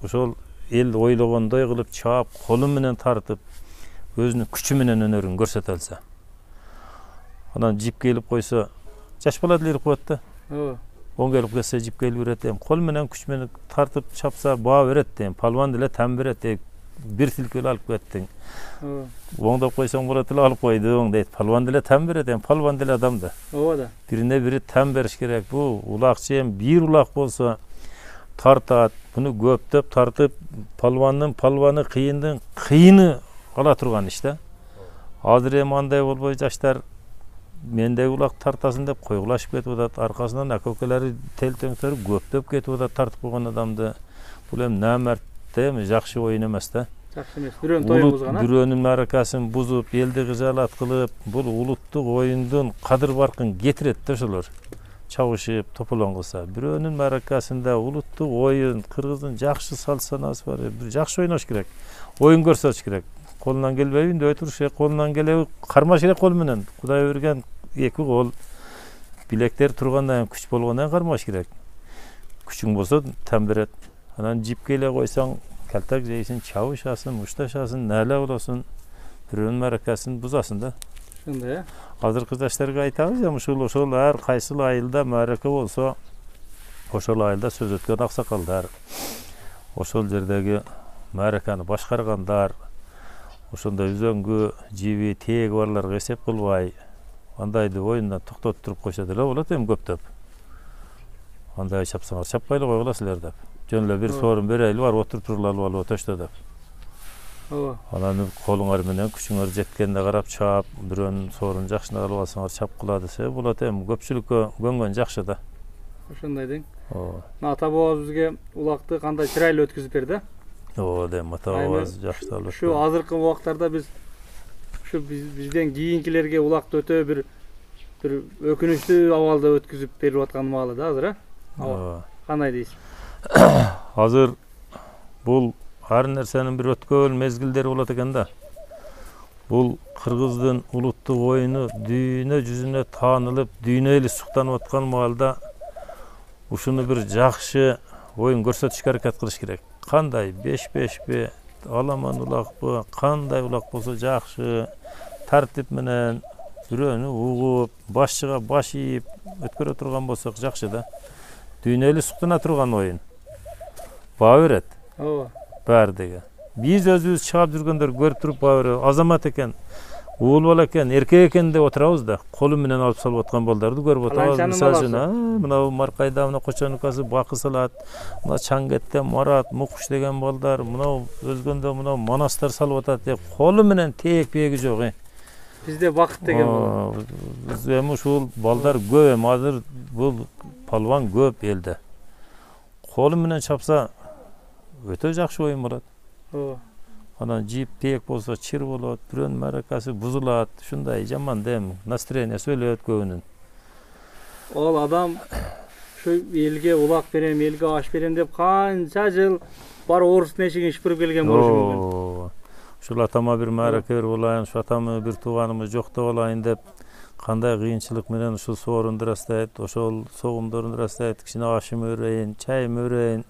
Speaker 2: Ошол эл ойлогондой кылып чаап, колу менен тартып, өзүнүн күчү менен өнөрүн көрсөтө алса. Анан жипке илип койсо, жаш бала деле илип коет да.
Speaker 3: Ооба.
Speaker 2: Оң келип кетсе жипке илип берет эми. Кол менен күч менен тартып чапса баа берет эми. Палван деле тан берет. Бир силкеле алып кеттиң. Оңдоп койсоң болот эле, алып койдуң дейт. Палван деле тан берет эми. Палван деле адам да.
Speaker 3: Ооба да.
Speaker 2: Бирине бири тан бериш керек. Бул улакчы эми бир улак болсо тартат. Буну көптөп тартып, палваны кыйындын кыйыны ала турган иш да. Азыр эми андай болбой жаштар мендеги улак тартасын деп койгулашып кетип атат. Аркасынан акөкөлөрү телтеңтөр көптөп кетип атат тартып койгон адамды. Бул эми намертте эми жакшы оюн эмес да.
Speaker 3: Жакшы эмес. Бирөөнүн тоюн бузган, а?
Speaker 2: Бирөөнүн маракасын бузуп, элди кыжаалат кылып, бул улуттук оюндун кадыр баркын кетирет да ошолор. Чабышып, тополон кылса, бирөөнүн маракасында улуттук оюн, кыргыздын жакшы салт санасы бар. Бир жакшы ойнош керек. Оюн көрсөтүш керек. Колунан келбейби, үндөй туруш керек, колунан келеби кармаш керек кол менен. Кудай берген эки кол, Bilектер тургандан күч болгондан кармаш керек. Күчүң болсо там берет. Анан жипке эле койсоң, калтак жейсиң, чабышасың, мушташасың, нәле болосуң, бирөөнүн маракасын бузасың да.
Speaker 3: Ошондой,
Speaker 2: Азыркы жаштарга айтабыз, ошол ар кайсыл айылда марака болсо, ошол айылда сөз өткөн аксакалдар, ошол жердеги мараканы башкаргандар, ошондой үзөңгү, жиби, теги барларга эсеп кылбай, андайды оюндан токтотуп туруп койсо деле болот эми көптөп. Андай чапсаңар чаппай эле койгула силер деп. Жөн эле бир соорун берели, бар отуруп турурлалы болуп төштө деп.
Speaker 3: Ооба.
Speaker 2: Анан колуңар менен күчүңөр жеткенде карап чап, бирөөнүн соорун жакшына алып алсаңар чапкыла десе болот эми. Көпчүлүккө көнгөн жакшы да.
Speaker 3: Ошондой дең.
Speaker 2: Ооба.
Speaker 3: Ата бабабыз бизге улакты кандай чырайлуу өткүзүп берди.
Speaker 2: Ооба дем, ата бабабыз жакшы алып.
Speaker 3: Ушу азыркы убактарда биз ушу бизден кийинкилерге улакты өтө бир өкүнүчтүү абалда өткүзүп берип аткан маалы да азыр,
Speaker 2: Ооба.
Speaker 3: Кандай дейсиз?
Speaker 2: Азыр бул ар нерсенин бир өткөн мезгилдери болот экен да. Бул кыргыздын улуттук оюну дүйнө жүзүнө таанылып, дүйнө эли суктанып аткан маалда ушуну бир жакшы оюн көрсөтүшкө аракет кылыш керек. Кандай 5-5 аламан улакпы, кандай улак болсо жакшы, тартип менен бирөөнү угуп, башчыга баш ийип өткөрө турган болсок жакшы да. Дүйнө эли суктана турган оюн. Баа берет.
Speaker 3: Ооба.
Speaker 2: Бардыгы. Биз өзүбүз чыгып жүргөндөр көрүп туруп баа берет. Азамат экен, уул бала экен, эркек экен деп отурабыз да. Колу менен алып салып аткан балдарды көрүп отурабыз. Мисалы, мына Маркайда мына Кочонукасы Бакы салат, мына Чаңгетте Марат, Мукуш деген балдар, мына өзгөндө мына Манастар салып атат деп колу менен тээк беги жок.
Speaker 3: Бизде бакыт деген бол.
Speaker 2: Биз эми ушул балдар көп, эми азыр бул палван көп элде. Колу менен чапса өтө жакшы оюн болот.
Speaker 3: Ооба.
Speaker 2: Анан жип тээк болсо чыр болот, бирөөнүн маракасы бузулат, ушундай жаман дем, настроениясы өлөт көбүнүн.
Speaker 3: Ол адам ушу элге улак берем, элге аш берем деп канча жыл бар орустун эшигин шыпырып келген болушу мүмкүн.
Speaker 2: Ушул атама бир марака берип алайын, ушу атамы бир тууганымыз жоктоп алайын деп кандай кыйынчылык менен ушул соорунду ырастайт, ошол согумдорун ырастайт, кичине ашым өрөйүн, чайым өрөйүн,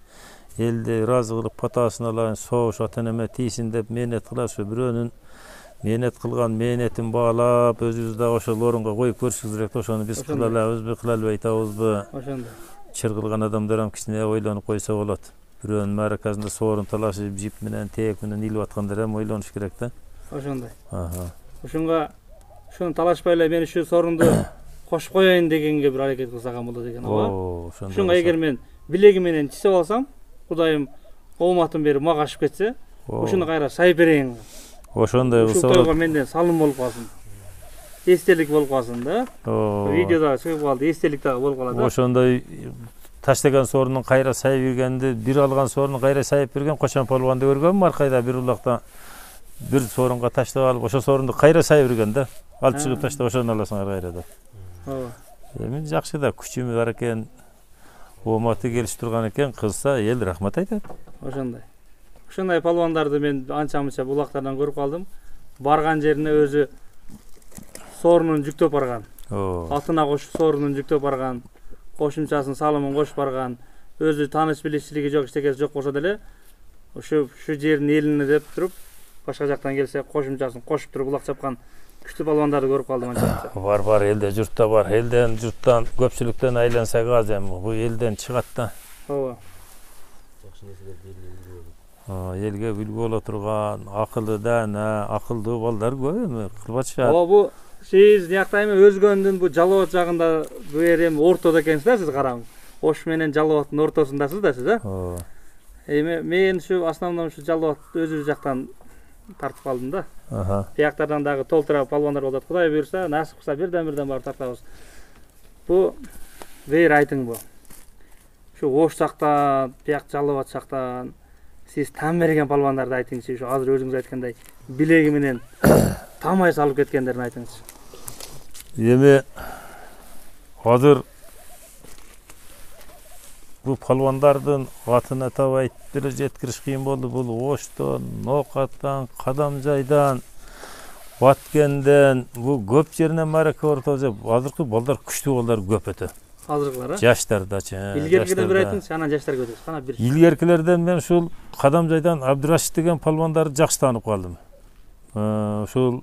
Speaker 2: элди ыраазы кылып патасын алайын, соуш ата-энеме тийсин деп мээнет кылат. Ушу бирөөнүн мээнет кылган мээнетин баалап, өзүбүз дагы ошол орунга коюп көрүшүбүз керек. Ошону биз кыла алабызбы, кыла албай атабызбы?
Speaker 3: Ошондой.
Speaker 2: Чыр кылган адамдар ham кичине ойлонуп койсо болот. Бирөөнүн маракасында соорун талашып, жип менен, тээк менен илип аткандар ham ойлонуш керек да.
Speaker 3: Ошондой. Ушуну талашпай эле мен ушу соорунду кошуп коеюн дегенге бир аракет кылсаган болот экен, ооба. Ушуга эгер мен билеги менен чисеп алсам, Кудайым ооматын берип мага ашып кетсе, ушуну кайра сайып берейин.
Speaker 2: Ошондой кылса
Speaker 3: болот. Ушул менден салым болуп калсын. Эстелик болуп калсын да. Видеода чыгып калды, эстелик дагы болуп калат да.
Speaker 2: Ошондой таштаган соорунун кайра сайып бергенди, бир алган соорунун кайра сайып берген Кочон палванды көргөнмүн. Маркайда бир улакта бир соорунга таштап алып, ошо соорунду кайра сайып берген да. Алып чыгып таштап ошону аласыңар кайра да.
Speaker 3: Ооба.
Speaker 2: Эми жакшы да, күчүмү бар экен, ооматы келип турган экен, кылса эл рахмат айтат.
Speaker 3: Ошондой. Ушундай палвандарды мен анча-мынча булактардан көрүп калдым. Барган жерине өзү соорунун жүктөп барган. Атына кошуп соорунун жүктөп барган, кошумчасын салымын кошуп барган, өзү тааныш билишчилиги жок, эчтекеси жок болсо деле, ушу жердин элине деп туруп, башка жактан келсе кошумчасын кошуп туруп улак чапкан күчтүү палвандарды көрүп калдым анча.
Speaker 2: Бар, элде журтта бар. Элден, журттан, көпчүлүктөн айлансак аз эми. Бу элден чыгат да.
Speaker 3: Ооба.
Speaker 2: Элге үлгү боло турган, акылы да, акылдуу балдар көп эми кылбатышат.
Speaker 3: Ооба, бу сиз биякта эми өзгөндүн бу Жалал жагында бу жер эми ортодо экенсиз да, сиз караң. Ош менен Жалал аттын ортосундасыз да сиз, а?
Speaker 2: Ооба.
Speaker 3: Эми мен ушу основном ушу Жалал өзүбүз жактан тартып калдым да. Бияктардан дагы толтура палвандар болот. Кудай буйрса, насип кылса бирден барып тартабыз. Бу бер айтың бу. Ушу Ош жактан, бияк Жалал жактан сиз там берген палвандарды айтыңызчы. Ушу азыр өзүңүз айткандай билеги менен тамай салып кеткендерин айтыңызчы.
Speaker 2: Эми азыр бу палвандардын атын атап айтып деле жеткириш кыйын болду. Бул Оштон, Ноокаттан, Кадамжайдан Баткенден бу көп жеринен маарака ортозо азыркы балдар күчтүү балдар көп өтө.
Speaker 3: Азыркылар,
Speaker 2: Жаштардачы.
Speaker 3: илгеркиден бир айтыңызчы, анан жаштарга өтөбүз. Кана бир.
Speaker 2: Илгеркилерден мен ушул Кадамжайдан Абдурашид деген палвандарды жакшы таанып калдым. Ушул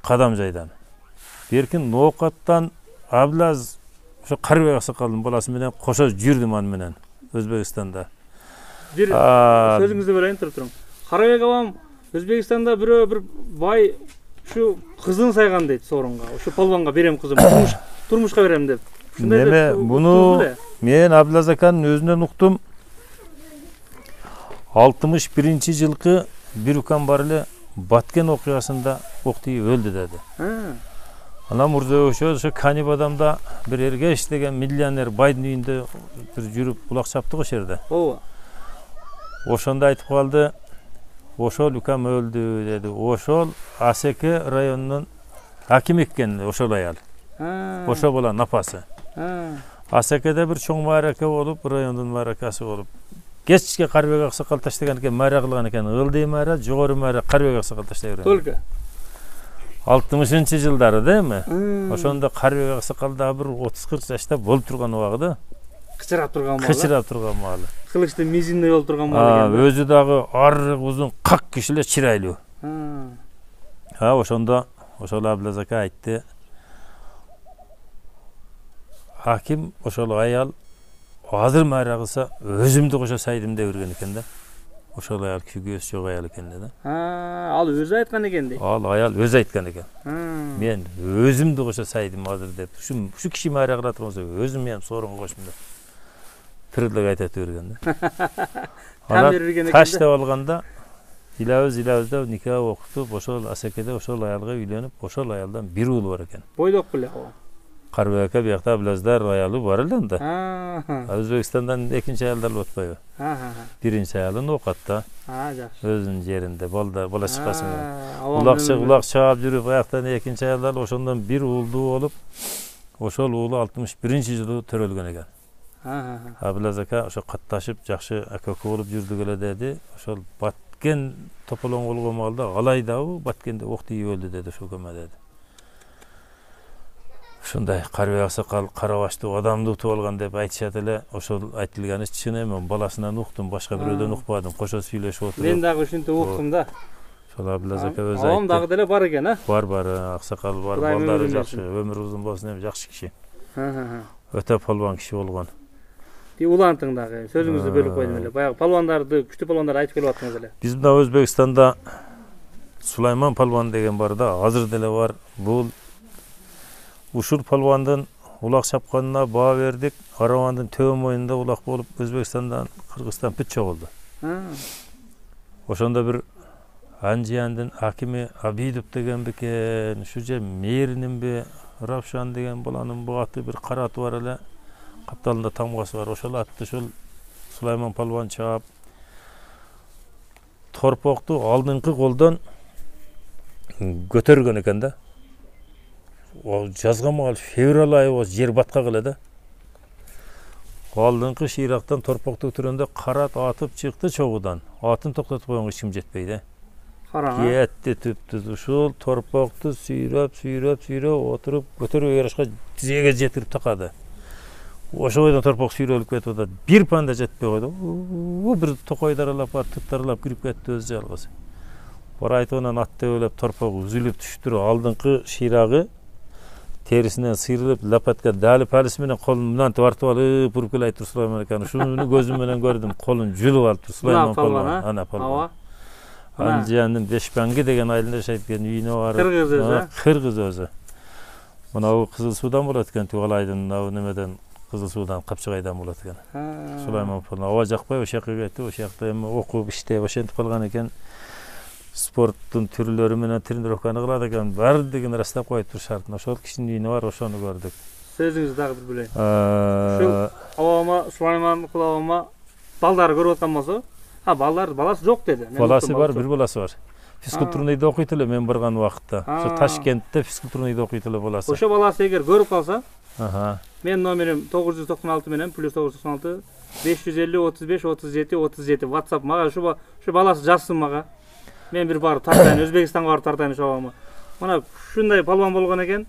Speaker 2: Кадамжайдан. Беркин Ноокаттан Аблаз ошо Карыбек аксакалдын баласы менен кошо жүрдүм аны менен Өзбекстанда.
Speaker 3: Бир сөзүңүздү бөлөйүн туруп. Карыбек абам Өзбекстанда бир бай ушу кызын сайган дейт сорунга. Ушу палванга берем кызым, турмушка берем деп.
Speaker 2: Неме буну мен Аблаз аканын өзүнөн уктум. 61-жылкы бир укам бар эле Баткен окуясында окти өлдү деди. Анан мурда ошо Канибадамда бир Эргеш деген миллионер байдын үйүндө бир жүрүп улак чапты го ошол жерде.
Speaker 3: Ооба.
Speaker 2: Ошондо айтып калды, ошол укам өлдү деди. Ошол Асеке районунун акими экен ошол аял. Ошо баланын апасы. Асекеде бир чоң маарака болуп, райондун мааракасы болуп. Кечке Карыбек аксакал таштаган экен, маара кылган экен. Ылдый маара, жогору маара Карыбек аксакал таштай берген.
Speaker 3: Только
Speaker 2: 60-жылдары да эми. Ошондо Карыбек аксакал да бир 30-40 жашта болуп турган убагыда.
Speaker 3: кычырап турган маалы.
Speaker 2: Кычырап турган маалы.
Speaker 3: Кылычты мизинде болуп турган маалы экен.
Speaker 2: Өзү дагы арык узун как киши эле чырайлуу. Ошондо ошол Аблаз ака айтты. Хаким ошол аял азыр маара кылса өзүмдү кошо сайдым деп берген экен да. Ошол аял күйгөс жок аял экен да.
Speaker 3: Ал өзү айткан экен дейт.
Speaker 2: Ал аял өзү айткан экен. Мен өзүмдү кошо сайдым азыр деп. Ушу киши маара кыла турганса өзүм мен сорунга кошмун деп. Тирилик айтып берген да. Анан таштап алганда илабыз никах окутуп, ошол Асекеде ошол аялга үйлөнүп, ошол аялдан бир уул бар экен.
Speaker 3: Бойдок беле о.
Speaker 2: Карыбек ака биякта Аблаздар аялы бар эле анда. Өзбекстандан экинчи аялдар болуп атпайбы? Биринчи аялы Ноокатта.
Speaker 3: Жакшы.
Speaker 2: Өзүнүн жеринде бала чыккасын менен. Улак чаап жүрүп, аяктан экинчи аялдар ошондон бир уулду болуп, ошол уулу 61-жылы төрөлгөн экен. Аблаз ака ошо катташып, жакшы акака болуп жүрдүк эле деди. Ошол Баткен тополоң болгон маалда алайдабы Баткенде окти өлдү деди ошол көмө деди. Ушундай Карыбек аксакал карабаштуу адамды утуп алган деп айтышат эле. Ошол айтылганы чын эми, баласынан уктум, башка бирөөдөн укпадым. Кошо сүйлөшүп отуруп.
Speaker 3: Мен дагы ушинтип уктум да.
Speaker 2: Ошол Аблаз ака өзү айтты.
Speaker 3: Абам дагы деле бар экен, а?
Speaker 2: Бар, аксакал бар, балдары жакшы, өмүр узун болсун, эми жакшы киши. Өтө палван киши болгон.
Speaker 3: Улантың дагы, сөзүңүздү бөлүп койдум эле. Баягы палвандарды, күчтүү палвандарды айтып келип аттыңыз эле.
Speaker 2: Биз мына Өзбекстанда Сулайман палван деген бар да, азыр деле бар. Бул ушул палвандын улак чапканына баа бердик. Аравандын төбө моюнунда улак болуп, Өзбекстандан Кыргызстан бүт чогулду. Ошондо бир Анжияндын акими Абидов деген бекен, ушу же Мээрининби Равшан деген баланын бу аты бир кара аты бар эле. Капталында тамгасы бар. Ошол атты ушул Сулайман палван чаап торпокту алдыңкы колдон көтөргөн экен да. Жазган маал февраль айы жер баткак эле да. Алдыңкы шыйрактан торпокту көтөргөндө карат атып чыкты чогудан. Атын токтотуп койгонго эч ким жетпей да. Кетти түптүз. Ушул торпокту сүйрөп отуруп көтөрүп ярашка тизеге жетирип такады. Ошо бойдон торпок сүйрөлүп кетип атат. Бир панда жетпей койду. Бир токойду аралап бар, тыптар аралап кирип кетти өзү жалгыз. Бара айтып ат тебелеп торпок үзүлүп түштүр. Алдыңкы шыйрагы терисинен сыйрылып, лапатка дали палис менен колун мынантип артып алып, уруп келе айтып Сулайман аканы. Ушуну көзүм менен көрдүм. Колун жүлүп алыптыр Сулайман палван. Ана палван. Анжиянын Бешбанги деген айылында жашайт экен, үйүнө барып. Кыргыз өзү. Мынау Кызыл Судан болот экен, Тугалайдын немеден Кызыл Судан, Капчыгайдан болот экен. Сулайман палван аба жакпай ошол жака кетти, ошол жакта эми окуп иштеп ошентип калган экен. Спорттун түрлөрү менен тренировканы кылат экен, баардыгын ырастап коюп турушат. Ошол кишинин үйүнө бар, ошону көрдүк.
Speaker 3: Сөзүңүздү дагы бир билейин. Ушул абама Сулайман кулабама балдары көрүп аткан болсо, баласы жок деди.
Speaker 2: Баласы бар, бир баласы бар. Физкультурныйда окуйт эле мен барган убакытта. Ошо Ташкентте физкультурныйда окуйт эле баласы.
Speaker 3: Ошо баласы эгер көрүп калса, мен номерим 996 менен +996 550 35 37 37 WhatsApp мага ушу баласы жазсын мага. мен bir барып тартайын, Өзбекстанга барып тартайын ошого. Мына ушундай палван болгон экен.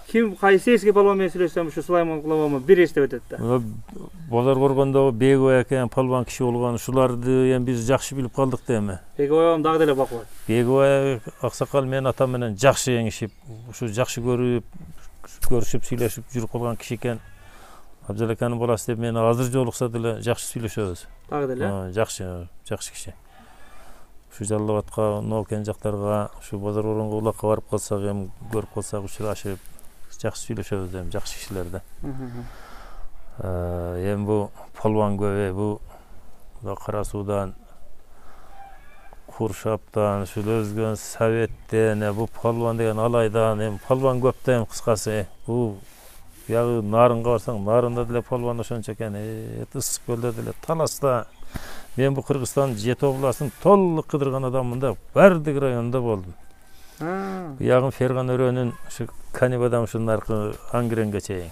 Speaker 3: Ким кайсы эски палван менен сүйлөшсөм ушу Сулайман Кулабама бир эстеп өтөт да.
Speaker 2: Болар көргөндө Бегой экен палван киши болгон, ушуларды эми биз жакшы билип калдык да эми.
Speaker 3: Бегой дагы деле бакыбайт.
Speaker 2: Бегой аксакал менен атам менен жакшы эңишип, ушу жакшы көрүшүп сүйлөшүп жүрүп калган киши экен. Абзал аканын баласы деп мени азыр жолукса деле жакшы сүйлөшөбүз.
Speaker 3: Дагы деле?
Speaker 2: Жакшы киши. Ушу Жалал Абадка, Нокен жактарга, ушу Базар Оронго улакка барып калсак, эми көрүп калсак, учурашып жакшы сүйлөшөбүз эми, жакшы кишилер да. Эми бу палван көбө, бу Кара Суудан, Куршаптан, ушул өзгөн Советтен, бу палван деген алайдан, эми палван көп да, эми кыскасы. Бу ягы Нарынга барсаң, Нарында деле палван ошончо экен, Ысык көлдө деле, Таласта. Мен bu Kırgızstan Jet областын толық қыдырған адаммын да, бардык районунда болдум. Ягым Ферган өрөнүн ушу Канибадан ушунун аркы Ангренге чейин.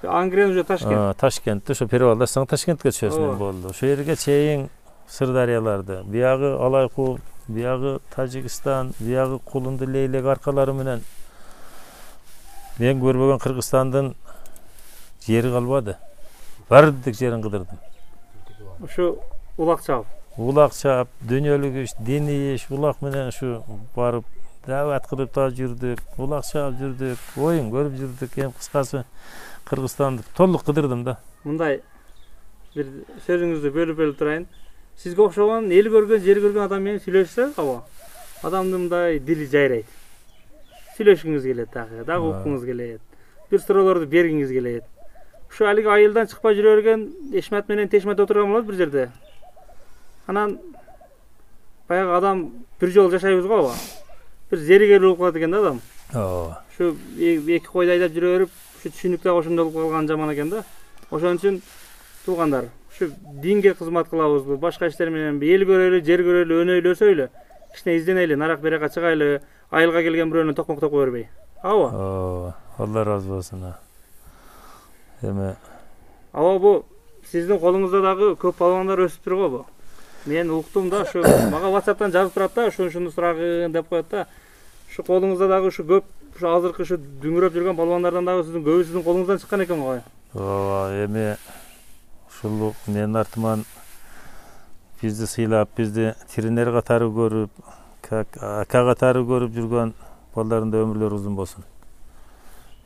Speaker 3: Ангрен уже Ташкент.
Speaker 2: Ташкентте, ошо перевалдасаң Ташкентке түшөсүн болду. Ошо жерге чейин Сырдарыяларды, биягы Алайкул, биягы Тажикстан, биягы Кулунду Лейлек аркалары менен мен көрбөгөн Кыргызстандын жери калбады. Бардык жерин кыдырдым.
Speaker 3: Ушу улак чап,
Speaker 2: дүйнөлүк иш, диний иш, улак менен ушу барып, даават кылып да жүрдүк, улак чап жүрдүк, оюн көрүп жүрдүк, эми кыскасы Кыргызстанды толук кыдырдым да.
Speaker 3: Мындай бир сөзүңүздү бөлүп турайын. Сизге окшогон эл көргөн, жер көргөн адам менен сүйлөшсө, адамдын мындай дили жайрайт. Сүйлөшкүңүз келет дагы уккуңуз келет. Бир суроолорду бергиңиз келет. Şu haligi ayıldan çıkpa жүрөрген Эшмет менен Тешмет отурган болот бир жерде. Анан баягы адам бир жол жашайбыз го. Бир зеригер болуп калат экен да адам. Şu эки койду айдап жүрө берип, şu түшүнүктө ошондой болуп калган жаман экен да. Ошон үчүн туугандар, şu динге кызмат кылабызбы, башка иштер менен эл көрөлү, жер көрөлү, өнөйлөсөйлү, кичине изденели, нарак берека чыгайлы, айылга келген бирөөнү токмоктоп кое бербей.
Speaker 2: Алла разы болсун. Эме
Speaker 3: бу сиздин колуңузда дагы көп палвандар өсүп го бу. Мен уктум да, ушу мага WhatsApp'тан жазып турат да, ушуну сурагын деп коет да. Ушу колуңузда дагы ушу көп, ушу азыркы ушу дүңүрөп жүргөн палвандардан дагы сиздин көбү сиздин колуңуздан чыккан экен го.
Speaker 2: Эми ушул менин артыман бизди сыйлап, бизди тренер катары көрүп, ака катары көрүп жүргөн балдардын да өмүрлөрү узун болсун.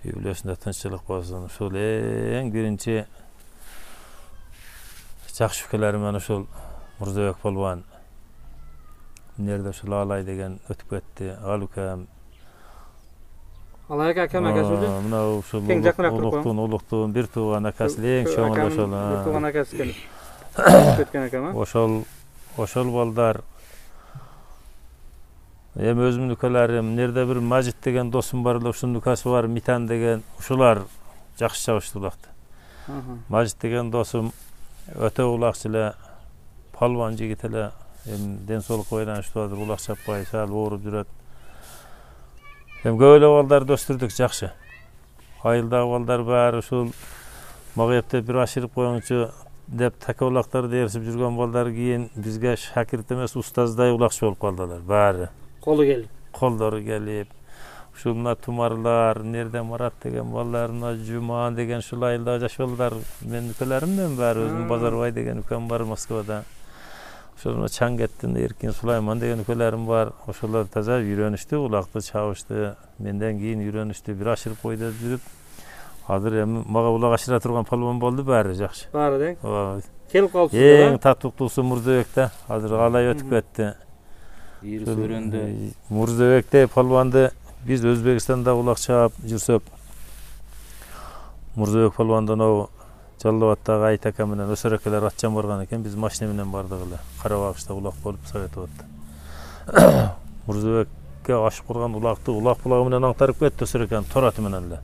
Speaker 2: Үйлесінде тынчылык болсын. Ушул эң биринчи жакшы өлкөлөр менен ушул Мурзабек палван. Нерде ушул Алай деген өтүп кетти. Алукам.
Speaker 3: Алай акам акасы эле.
Speaker 2: Мына ушул улуктун бир тууган акасы эң чоңу ошол.
Speaker 3: Бир тууган акасы экен. Кеткен акам.
Speaker 2: Ошол балдар эми өзүмдүн өлкөлөрүм, нерде бир Мажит деген досум бар эле, ушунун өлкөсү бар, Митан деген, ушулар жакшы чабышты улакты. Мажит деген досум өтө улакчы эле, палван жигит эле, эми ден соолукка байланыштуу азыр улак чаппай, сал ооруп жүрөт. Эми көп эле балдарды өстүрдүк жакшы. Айылдагы балдар баары ушул мага эптеп бир ашырып коюңчу деп така улактарды ээрсип жүргөн балдар кийин бизге шакирт эмес, устаздай улакчы болуп калдылар баары. Колдору келип, ушул мына Тумарлар, нерде Марат деген балдар, мына Жуман деген ушул айылда жашоолдар, менин өлкөлөрүмдөн баары, өзүм Базарбай деген өлкөм бар Москвада. Ошол Чаңгеттин Эркин Сулайман деген өлкөлөрүм бар. Ошолор таза үйрөнүштү, улакты чабышты. Менден кийин үйрөнүштү, бир ашырып койду жүрүп. Азыр эми мага улак ашыра турган палван болду баары жакшы.
Speaker 3: Баары дең. Келип калыпсыз да?
Speaker 2: Эң татыктуусу Мурзабекте, азыр Алай өтүп кетти. Мурзабекте палванды биз Өзбекстанда улак чаап жүрсөк, Мурзабек палвандан Жалал Абадтагы Айт ака менен өсөрөкөлөр атчан барган экен, биз машина менен бардык эле. Карабагышта улак болуп Совет Абадта. Мурзабекке ашып калган улакты улак булагы менен аңтарып кетти өсөрөкөнүн тораты менен эле.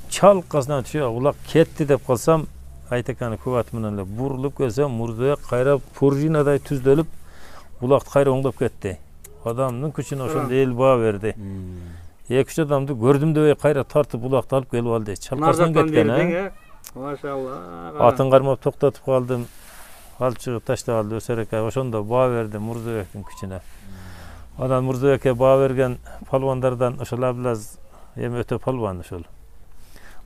Speaker 2: Чалкасынан түшүп, улак кетти деп калсам, Айт аканын кубаты менен эле бурулуп келсем, Мурзабек кайра пружинадай түздөлүп улакты кайра оңдоп кетти. Адамдын күчүнө ошондо эл баа берди. Эки-үч адамды көрдүм дебей кайра тартып улакты алып келип алды. Чалкасынан кеткен,
Speaker 3: Машалла.
Speaker 2: Атын кармап токтотуп калдым. алып чыгып таштап өсөр экен. Ошондо баа берди Мурзабектин күчүнө. Анан Мурзабекке баа берген палвандардан ошол Абылаз эми өтө палван ошол.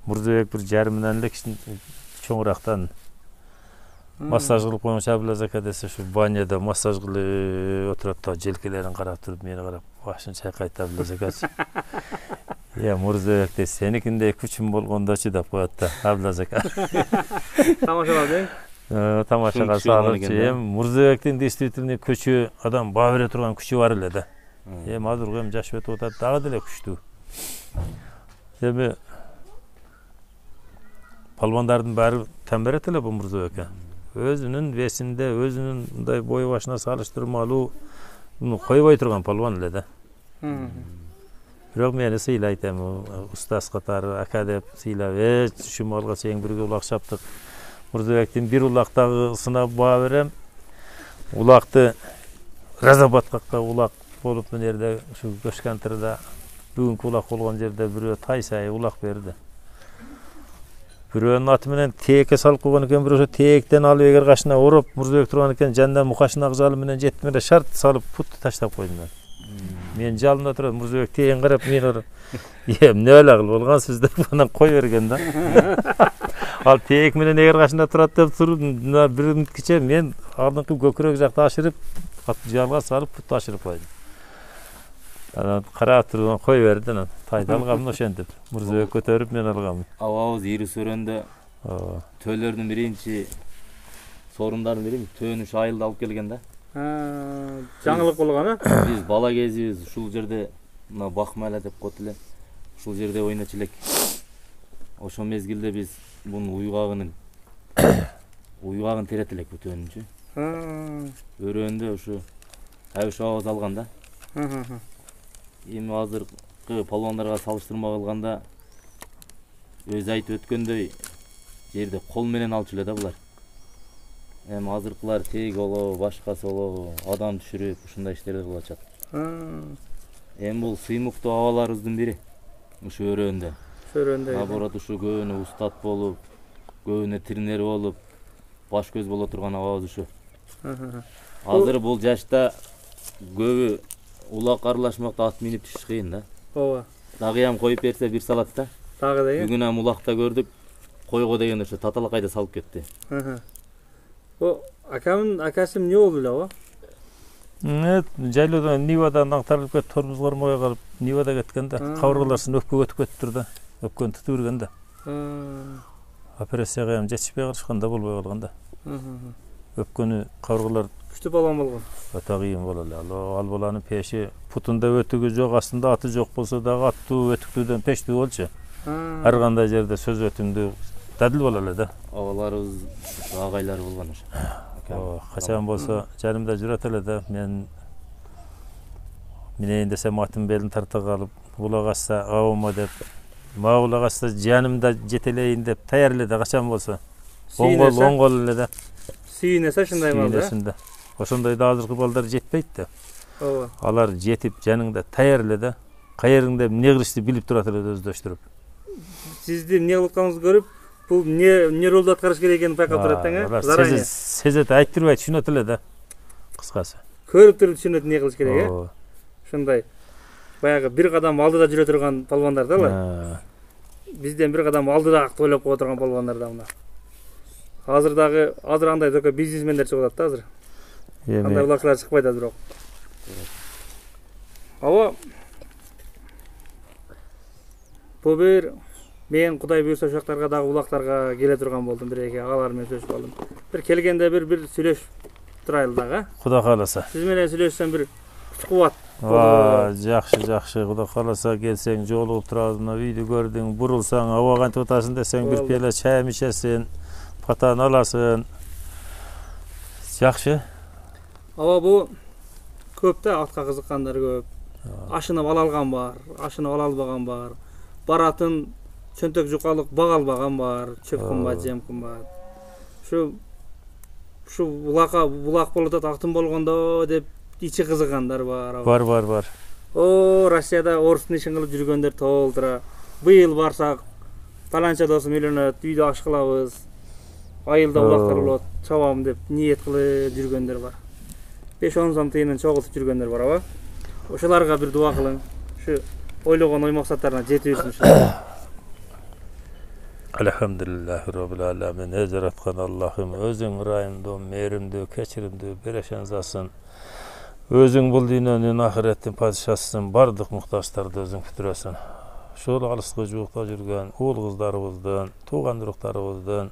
Speaker 2: Мурзабек бир жарым менен эле чоңурактан массаж кылып коймуш Абылаз ака десе ушу баняда массаж кылып отурат да желкелерин карап туруп мени карап башын чайкайт Абылаз акачы. Мурзабек де сеникиндей күчүм болгондочу деп коет да Абылаз ака.
Speaker 3: Тамашалады.
Speaker 2: Тамашага салып, Мурзабектин действительно күчү адам баа бере турган күчү бар эле да. Азыр эми жаш өтүп атат, дагы деле күчтүү. Эми палвандардын баары тен берет эле бул Мурзабекке. Өзүнүн весинде, өзүнүн мындай бою башына салыштырмалуу койбой турган палван эле да. Бирок мени сыйлайт эми устаз катары ака деп сыйлап, ушу малга чейин бирге улак чаптык. Мурзабектин бир улактагы сынап баа берем. Улакты Разабаткакка улак болуп мына жерде ушу Көшкантырда бүгүнкү улак болгон жерде бирөө Тайсай улак берди. Бирөөнүн аты менен тээкке салып койгон экен, бирөө ошо тээктен алып эгер кашына ороп Мурзабек турган экен, жандан мукашын акжалы менен жетмеле шарт салып путtu таштап койдум. Мен жалында турат, Мурзабек тээген карап мен ора эмне эле кыл болгонсуз деп анан кой берген да. Ал тээк менен эгер кашында турат деп туруп бир мүнөткече мен алдыңкы көкүрөк жакты ашырып, жалга салып путtu ашырып койдум. Анан карап туруп кой берди анан тайды алгам ошентип. Мурзабек көтөрүп мен алгам.
Speaker 4: Абабыз Ирис өрөндө төөлөрдүн биринчи сорундардын бири төөнүш айылды алып келген да.
Speaker 3: Жаңылык болгон,
Speaker 4: Биз бала кезибиз ушул жерде мына Бакмайла деп коет эле. Ушул жерде ойночу элек. Ошол мезгилде биз бунун уйгагын терет элек бу төөнүнчү. Өрөөндө ушу Абыш абабыз алган да. Эми азыркы палвандарга салыштырма кылганда өзү айтып өткөндөй жерде кол менен алчу эле да булар. Эми азыркылар тег болобу, башкасы болобу, адам түшүрүп ушундай иштерди кылып атышат. Эми бул сыймыктуу абаларыбыздын бири ушу өрөөндө. Наоборот ушу көбүнө устат болуп, көбүнө тренер болуп, баш көз боло турган абабыз ушу. Азыр бул жашта көбү улак аралашмакта ат минип түшүш кыйын да.
Speaker 3: Ооба.
Speaker 4: Дагы ям коюп берсе бир салат да.
Speaker 3: Дагы да.
Speaker 4: Бүгүн ам улакта көрдүк. Койго деген ошо таталакайда салып кетти.
Speaker 3: О, акасы эмне болду эле ооба?
Speaker 2: Жайлоодан Нивадан аңтарылып кетип, тормуз кармабай калып, Нивада кеткен да. Кабыргаларсын өпкөгө өтүп кетиптир да. Өпкөнү тутуп берген да. Операцияга эми жетишпей калышкан да, болбой калган да. Өпкөнү кабыргалар
Speaker 3: күчтүү балган болгон.
Speaker 2: Өтө кыйын боло эле. Ал баланын пеши путунда өтүгү жок, астында аты жок болсо дагы аттуу, өтүктүүдөн пештүү болчу. Ар кандай жерде сөз өтүмдүү дадил боло эле да.
Speaker 4: Абаларыбыз агайлар болгон ошо.
Speaker 2: Качан болсо жанымда жүрөт эле да. Мен минейин десем атын белин тарта калып, улак ачса абама деп, мага улак ачса жанымда жетелейин деп таяр эле да качан болсо. Оңгол эле да.
Speaker 3: Сүйүнөсө ушундай
Speaker 2: болду. Ошондой да азыркы балдар жетпейт да.
Speaker 3: Ооба.
Speaker 2: Алар жетип жаныңда таяр эле да. Кайерыңда эмне кылышты билип турат эле өздөштүрүп.
Speaker 3: Сизди эмне кылып атканыңызды көрүп, бул эмне ролду аткарыш керек экенин байкап турат да,
Speaker 2: заранее. Сезет айттырбай түшүнөт эле да. Кыскасы.
Speaker 3: Көрүп туруп түшүнөт эмне кылыш керек, Ушундай баягы бир кадам алдыда жүрө турган палвандар да алар. Бизден бир кадам алдыда тойлоп кое турган палвандар да мына. Азыр андай только бизнесмендер чыгып атат да азыр. Андай улакчылар чыкпайт азыр бирок. Ооба. Бул бир мен Кудай буйрса ошактарга дагы улактарга келе турган болдум, бир эки агалар менен сүйлөшүп алдым. Бир келгенде бир сүйлөшүп турайлы дагы.
Speaker 2: Кудай кааласа.
Speaker 3: Сиз менен сүйлөшсөм бир кубат.
Speaker 2: Жакшы, Кудай кааласа келсең жолугуп турабыз, мына үйдү көрдүң, бурулсаң, аба кантип атасың десең бир пиала чай ичесиң, патан аласың. Жакшы.
Speaker 3: Аба бул көп да, атка кызыккандар көп. Ашынып ала алган бар, ашынып ала албаган бар. Баратын чөнтөк жукалык бага албаган бар, чөп кымбат, жем кымбат. Ушу булак болуп атат, актын болгондо деп ичи кызыгандар бар.
Speaker 2: Бар.
Speaker 3: Россияда орустун ишин кылып жүргөндөр толтура. Быйыл барсак, таланча досум үйлөнөт, үйдө аш кылабыз. айылда улактар болот, чабам деп ниет кылып жүргөндөр бар. 5-10 сом тыйынын чогултуп жүргөндөр бар, аба. Ошоларга бир дуа кылың. Ушу ойлогон ой максаттарына жетибизин ушул.
Speaker 2: Elhamdülillahi Rabbil Alemin. Eceratkan Allah'ım özün rayımdın, merimdü, keçirimdü, bereşenzasın. Özün bul dünyanın ahiretin padişahsın, bardık muhtaçlarda özün kütüresin. Şol alısqı juqta жүрген oğul kızlarımızdan, tuğandırıqlarımızdan,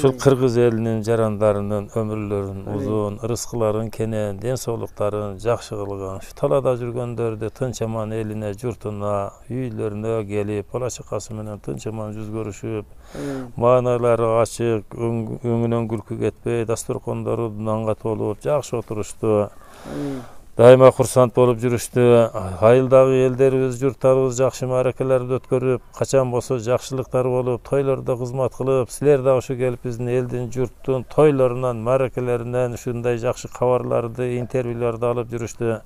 Speaker 2: şol Kırgız elinin jaranlarının ömürlerin uzun, rızkıların kenen, densoğlukların jakşılığın, şu talada жүрgöndörde tınç aman eline, jurtuna, üylerine gelip, polaçıqası menen tınç aman yüz görüşüp, manaları açık, öňünen gülkü ketpey, dasturkondary nanga tolup, jakşı oturuştu. Daima kursant bolup жүрüştü. Hayıldağı elderimiz, jurtlarыбыз jakşı marakelerdi ötkörüp, kaçan bolsa jakşılıklar bolup, toylarda hizmet kılıp, sizler de uşu gelip bizdin eldin, jurttun, toylarından, marakelerinden uşunday jakşı kavarlardı, interviewlarda alıp жүрüştü.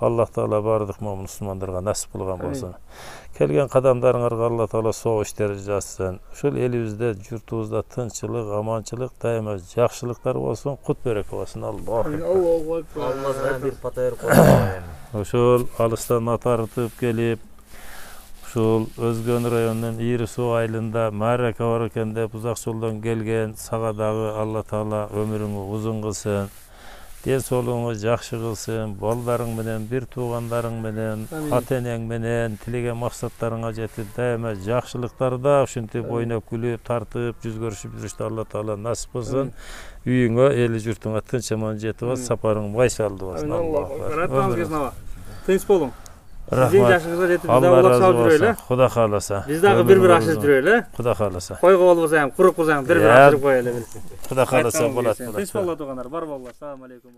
Speaker 2: Allah Taala bardyk Müslümanlarga nasip kılgan bolsun. Kelgen kadamlarыңarga Allah Taala soğuk işleri jatsın. Şol elibizde, jurtubuzda tınçılık, amançılık, daima jakşılıklar bolsun, kut bereke bolsun. Allahu ekber.
Speaker 4: Almazdan bir patayır koyalım.
Speaker 2: Şol alıstan atarıtıp gelip, şol Özgön rayonunun İrisu ayılında maraka var eken de uzak soldan gelgen sağadağı Allah Taala ömürünü uzun kılsın. Densoğluğunu jakşı kılsın, ballarың menen, bir tuğanlarың menen, ata-eneň menen tilegen maksatlarına jetip, daima jakşılıklarda uşintiп oýnap gülüp, tartıp, yüz görüşüp жүрüşte Allah Taala nasip kılsın. Üýüňe, eli jurtuňa tınç aman jetip, saparyň baýsaldy bolsun.
Speaker 3: Allahu ekber. Rahmatыңыз келсин aba. Tınç bolun. Sizin
Speaker 2: Rahmat.
Speaker 3: yaşınıza jetip
Speaker 2: Allah
Speaker 3: bize ulak
Speaker 2: razı
Speaker 3: salып
Speaker 2: olsun.
Speaker 3: жүрöyle.
Speaker 2: Xuda kalasa.
Speaker 3: Biz dagı bir aşırıp жүрöyle.
Speaker 2: Xuda kalasa.
Speaker 3: Koyga bolbosa ham, kurup bolsa ham bir
Speaker 2: Ya.
Speaker 3: aşırıp koyalım.
Speaker 2: Xuda kalasa bolat.
Speaker 3: Tınç bolot oğanlar, bar bollar. Assalamu aleykum.